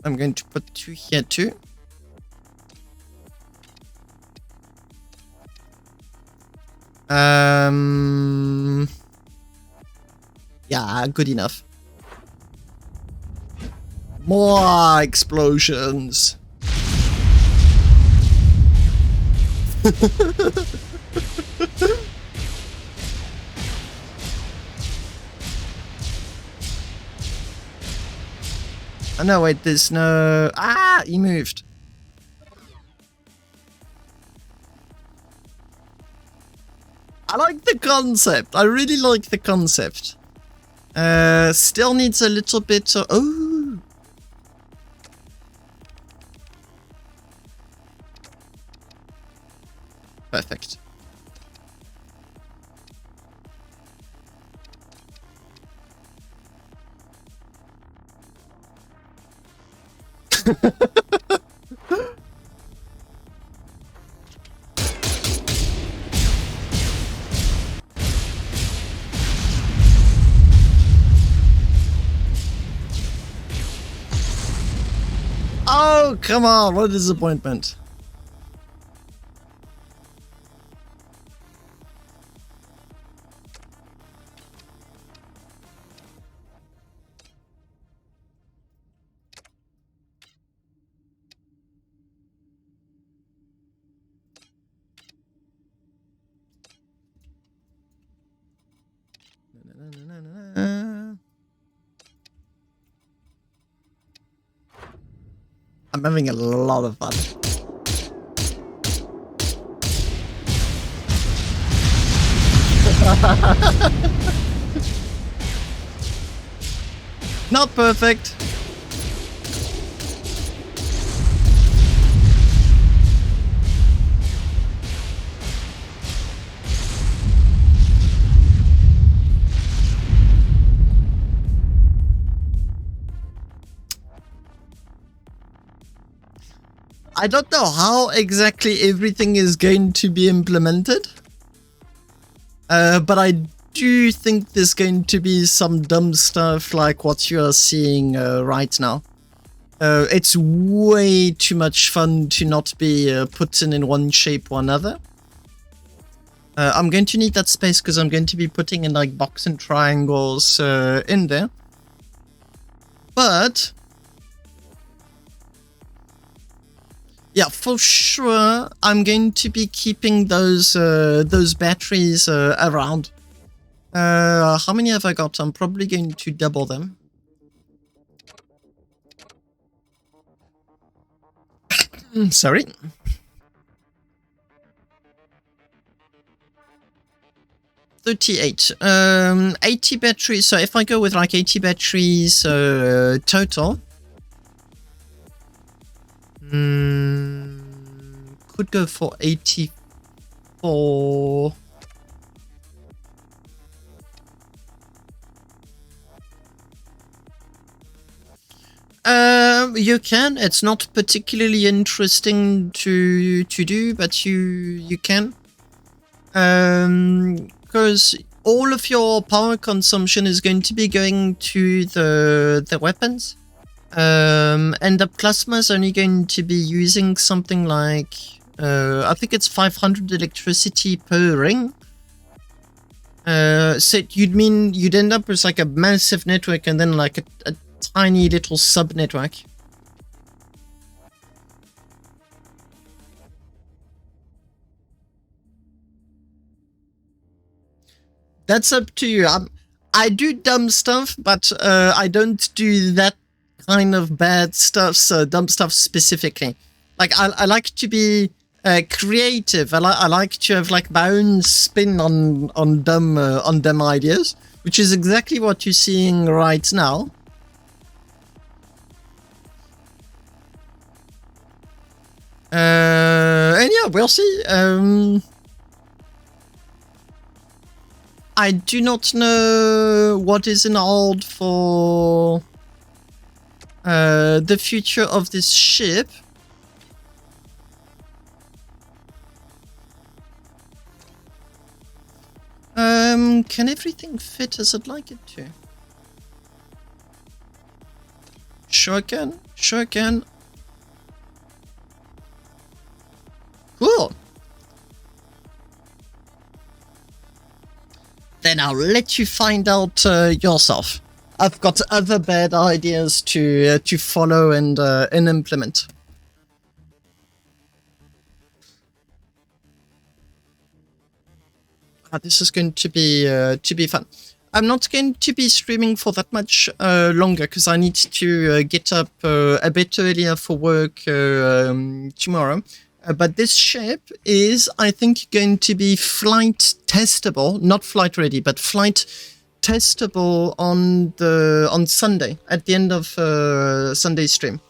I'm going to put 2 here too. Yeah, good enough. More explosions. Oh no, wait, there's no... Ah, he moved. I like the concept. I really like the concept. Still needs a little bit of... Oh! Perfect. Oh, come on, what a disappointment. I'm having a lot of fun. Not perfect. I don't know how exactly everything is going to be implemented. But I do think there's going to be some dumb stuff like what you are seeing right now. It's way too much fun to not be put in one shape or another. I'm going to need that space because I'm going to be putting in like box and triangles in there. But... yeah, for sure, I'm going to be keeping those batteries around. How many have I got? I'm probably going to double them. Sorry. $38. 80 batteries. So if I go with like 80 batteries total. Could go for 84. You can. It's not particularly interesting to do, but you can. Because all of your power consumption is going to be going to the weapons. And the plasma is only going to be using something like, I think it's 500 electricity per ring. So you'd end up with like a massive network and then like a tiny little sub-network. That's up to you. I do dumb stuff, but I don't do that kind of bad stuff, so dumb stuff specifically. Like, I like to be creative. I like to have like my own spin on dumb ideas, which is exactly what you're seeing right now. And yeah, we'll see. I do not know what is in hold for the future of this ship. Can everything fit as I'd like it to? Sure can. Sure can. Cool. Then I'll let you find out yourself. I've got other bad ideas to follow and implement. This is going to be fun. I'm not going to be streaming for that much longer because I need to get up a bit earlier for work tomorrow. But this ship is, I think, going to be flight testable, not flight ready, but flight testable on Sunday at the end of Sunday's stream.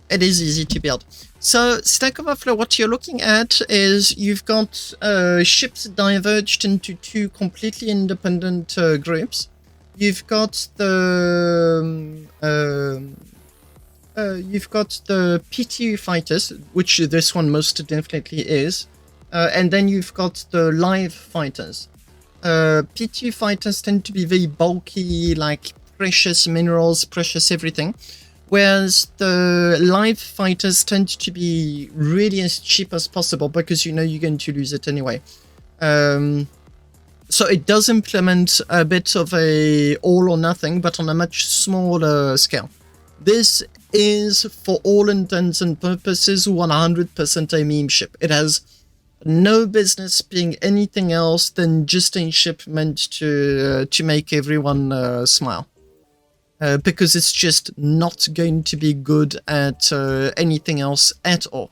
It is easy to build. So, Stack Overflow, what you're looking at is you've got ships diverged into two completely independent groups. You've got the PTU fighters, which this one most definitely is, and then you've got the live fighters. PTU fighters tend to be very bulky, like precious minerals, precious everything. Whereas the live fighters tend to be really as cheap as possible because you know you're going to lose it anyway. So it does implement a bit of a all or nothing, but on a much smaller scale. This is, for all intents and purposes, 100% a meme ship. It has no business being anything else than just a ship meant to make everyone smile. Because it's just not going to be good at anything else at all.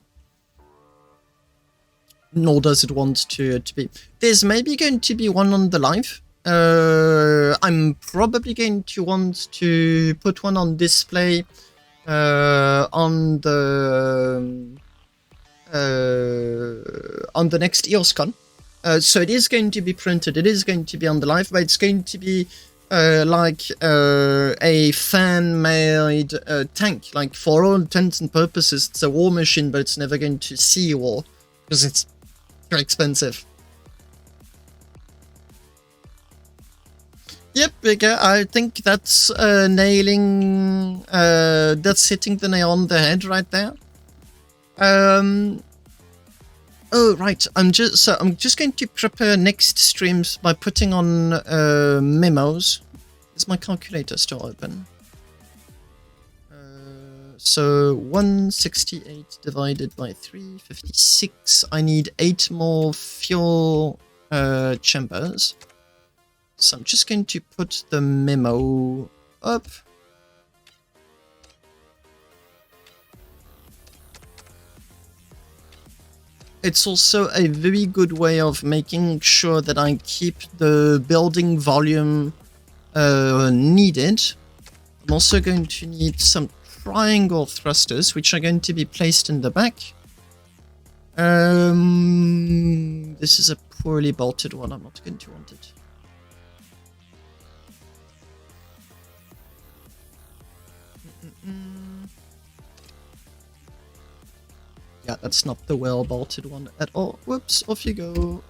Nor does it want to be. There's maybe going to be one on the live. I'm probably going to want to put one on display on the next EOSCon. So it is going to be printed. It is going to be on the live, but it's going to be like a fan-made tank. Like, for all intents and purposes, it's a war machine, but it's never going to see war because it's very expensive. Yep, Bigger, I think that's nailing, that's hitting the nail on the head right there. Oh, right, I'm just going to prepare next streams by putting on memos. Is my calculator still open? So 168 divided by 356. I need 8 more fuel chambers. So I'm just going to put the memo up. It's also a very good way of making sure that I keep the building volume needed. I'm also going to need some triangle thrusters, which are going to be placed in the back. This is a poorly bolted one. I'm not going to want it. Yeah, that's not the well-bolted one at all. Whoops, off you go.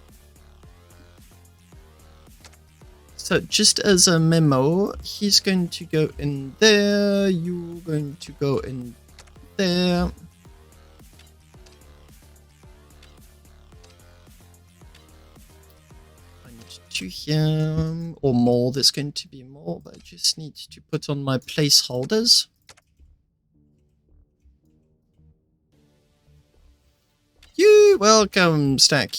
So just as a memo, he's going to go in there, you're going to go in there. I need 2 here, or more, there's going to be more, but I just need to put on my placeholders. You're welcome, Stack.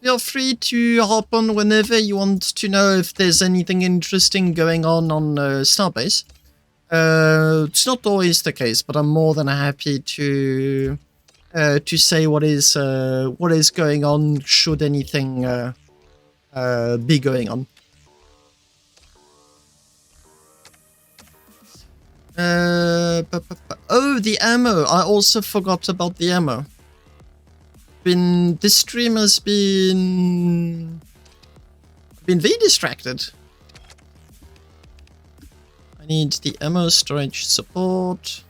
Feel free to hop on whenever you want to know if there's anything interesting going on Starbase. It's not always the case, but I'm more than happy to say what is going on, should anything be going on. Oh, the ammo! I also forgot about the ammo. This stream has been very distracted. I need the ammo storage support.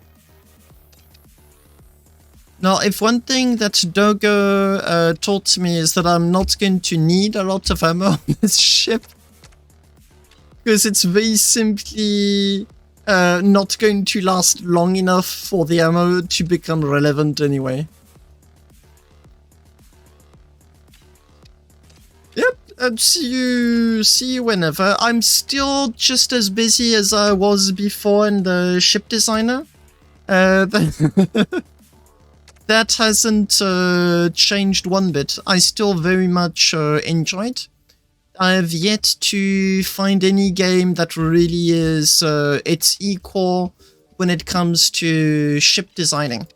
Now, if one thing that Dogo taught me is that I'm not going to need a lot of ammo on this ship, because it's very simply not going to last long enough for the ammo to become relevant anyway. Yep, see you whenever. I'm still just as busy as I was before in the ship designer. That hasn't changed one bit. I still very much enjoy it. I have yet to find any game that really is its equal when it comes to ship designing.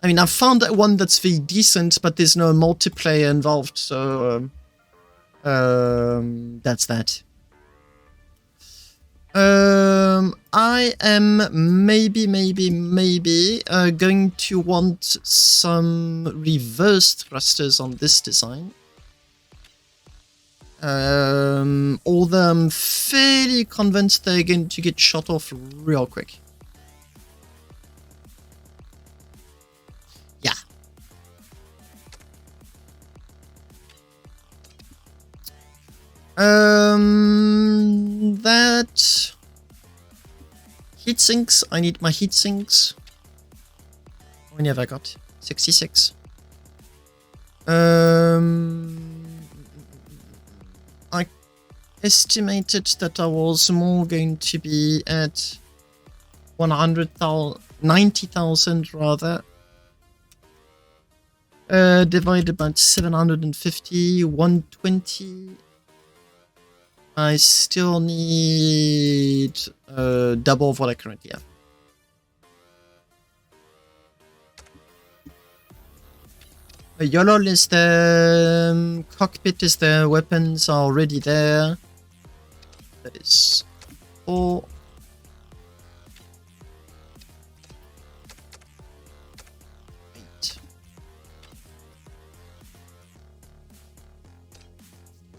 I mean, I've found one that's very decent, but there's no multiplayer involved, so that's that. I am maybe going to want some reverse thrusters on this design. Although I'm fairly convinced they're going to get shot off real quick. Yeah. That heat sinks. I need my heat sinks. How many have I got? 66. I estimated that I was more going to be at 90,000 rather. Divided by 750, 120. I still need double of what I currently have. YOLOL is the cockpit, is the weapons are already there. That is 4. 8.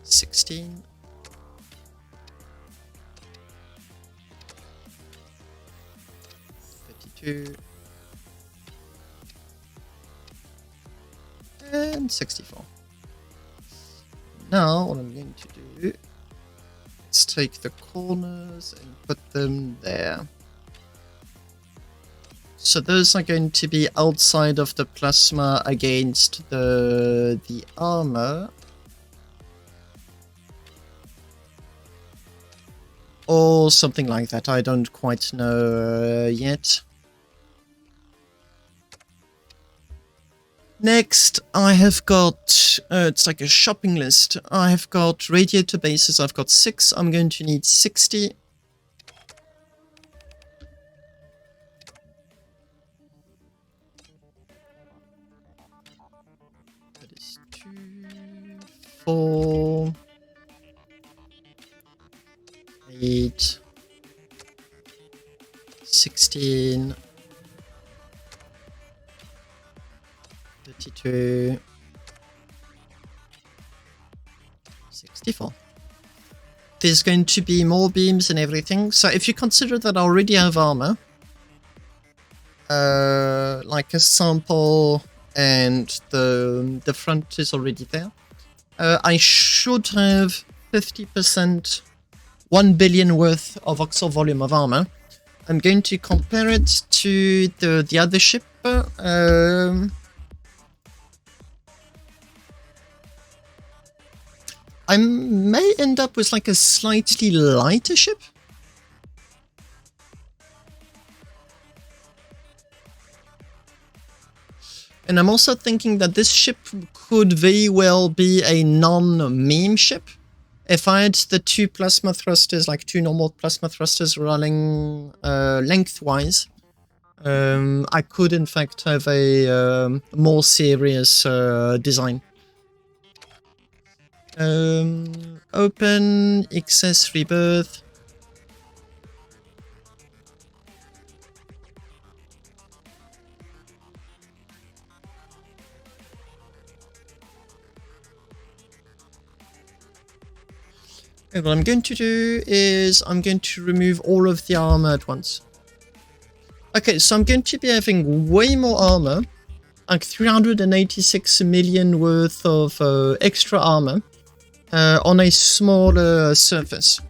16. 32. And 64. Now, what I'm going to do is take the corners and put them there. So those are going to be outside of the plasma against the armor. Or something like that, I don't quite know yet. Next, I have got, it's like a shopping list. I have got radiator bases, I've got 6, I'm going to need 60. That is 2, 4, 8, 16, 32, 64. There's going to be more beams and everything. So if you consider that I already have armor, like a sample and the front is already there. I should have 50%, 1 billion worth of Voxel volume of armor. I'm going to compare it to the other ship. I may end up with like a slightly lighter ship. And I'm also thinking that this ship could very well be a non-meme ship. If I had the two plasma thrusters, like two normal plasma thrusters running lengthwise, I could in fact have a more serious design. Open, excess rebirth. And what I'm going to do is I'm going to remove all of the armor at once. Okay, so I'm going to be having way more armor, like 386 million worth of extra armor on a smaller surface.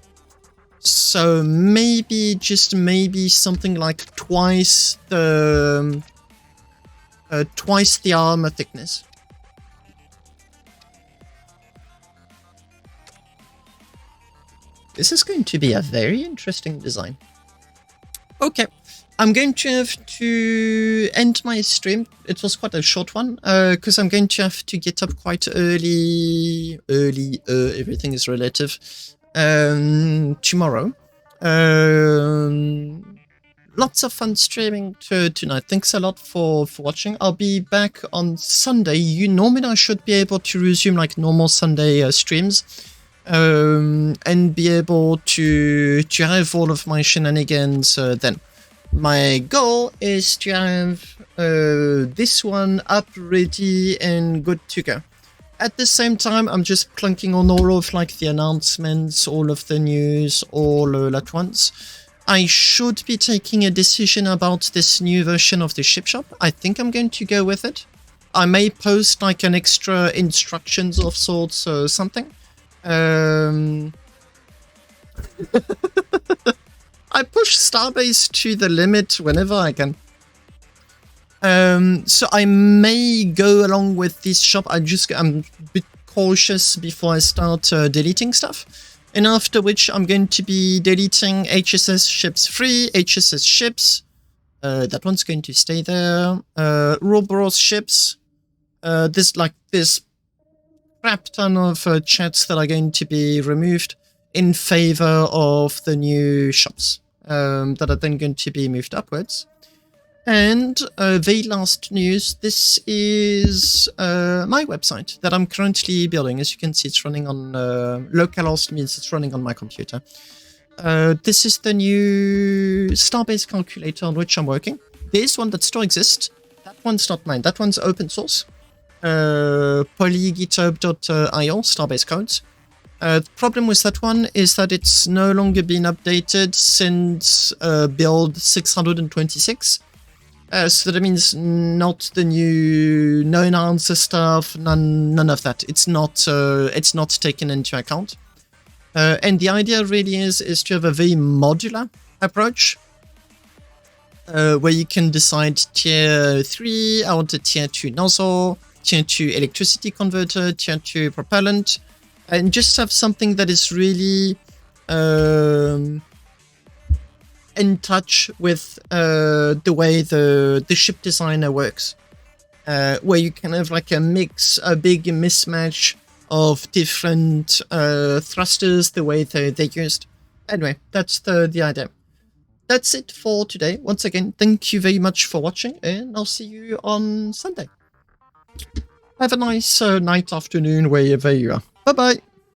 So maybe, just maybe, something like twice the armor thickness. This is going to be a very interesting design. Okay, I'm going to have to end my stream. It was quite a short one, because I'm going to have to get up quite early, everything is relative, tomorrow. Lots of fun streaming tonight. Thanks a lot for watching. I'll be back on Sunday. Normally I should be able to resume like normal Sunday streams. And be able to have all of my shenanigans then. My goal is to have this one up, ready, and good to go. At the same time, I'm just clunking on all of like the announcements, all of the news, all at once. I should be taking a decision about this new version of the ship shop. I think I'm going to go with it. I may post like an extra instructions of sorts or something. I push Starbase to the limit whenever I can. So I may go along with this shop. I'm a bit cautious before I start deleting stuff. And after which I'm going to be deleting HSS ships 3, HSS ships. That one's going to stay there. Ouroboros ships. There's crap ton of chats that are going to be removed in favor of the new shops that are then going to be moved upwards. And the last news, this is my website that I'm currently building. As you can see, it's running on localhost, means it's running on my computer. This is the new Starbase calculator on which I'm working. There's one that still exists. That one's not mine. That one's open source. polygithub.io, Starbase codes. The problem with that one is that it's no longer been updated since build 626. So that means not the new no-answer stuff, none of that. It's not taken into account. And the idea really is to have a very modular approach. Where you can decide tier 3, I want a tier 2 nozzle, tier 2 electricity converter, tier 2 propellant, and just have something that is really in touch with the way the ship designer works. Where you can have like a big mismatch of different thrusters, the way they're used. Anyway, that's the idea. That's it for today. Once again, thank you very much for watching, and I'll see you on Sunday. Have a nice night, afternoon, wherever you are. Bye-bye.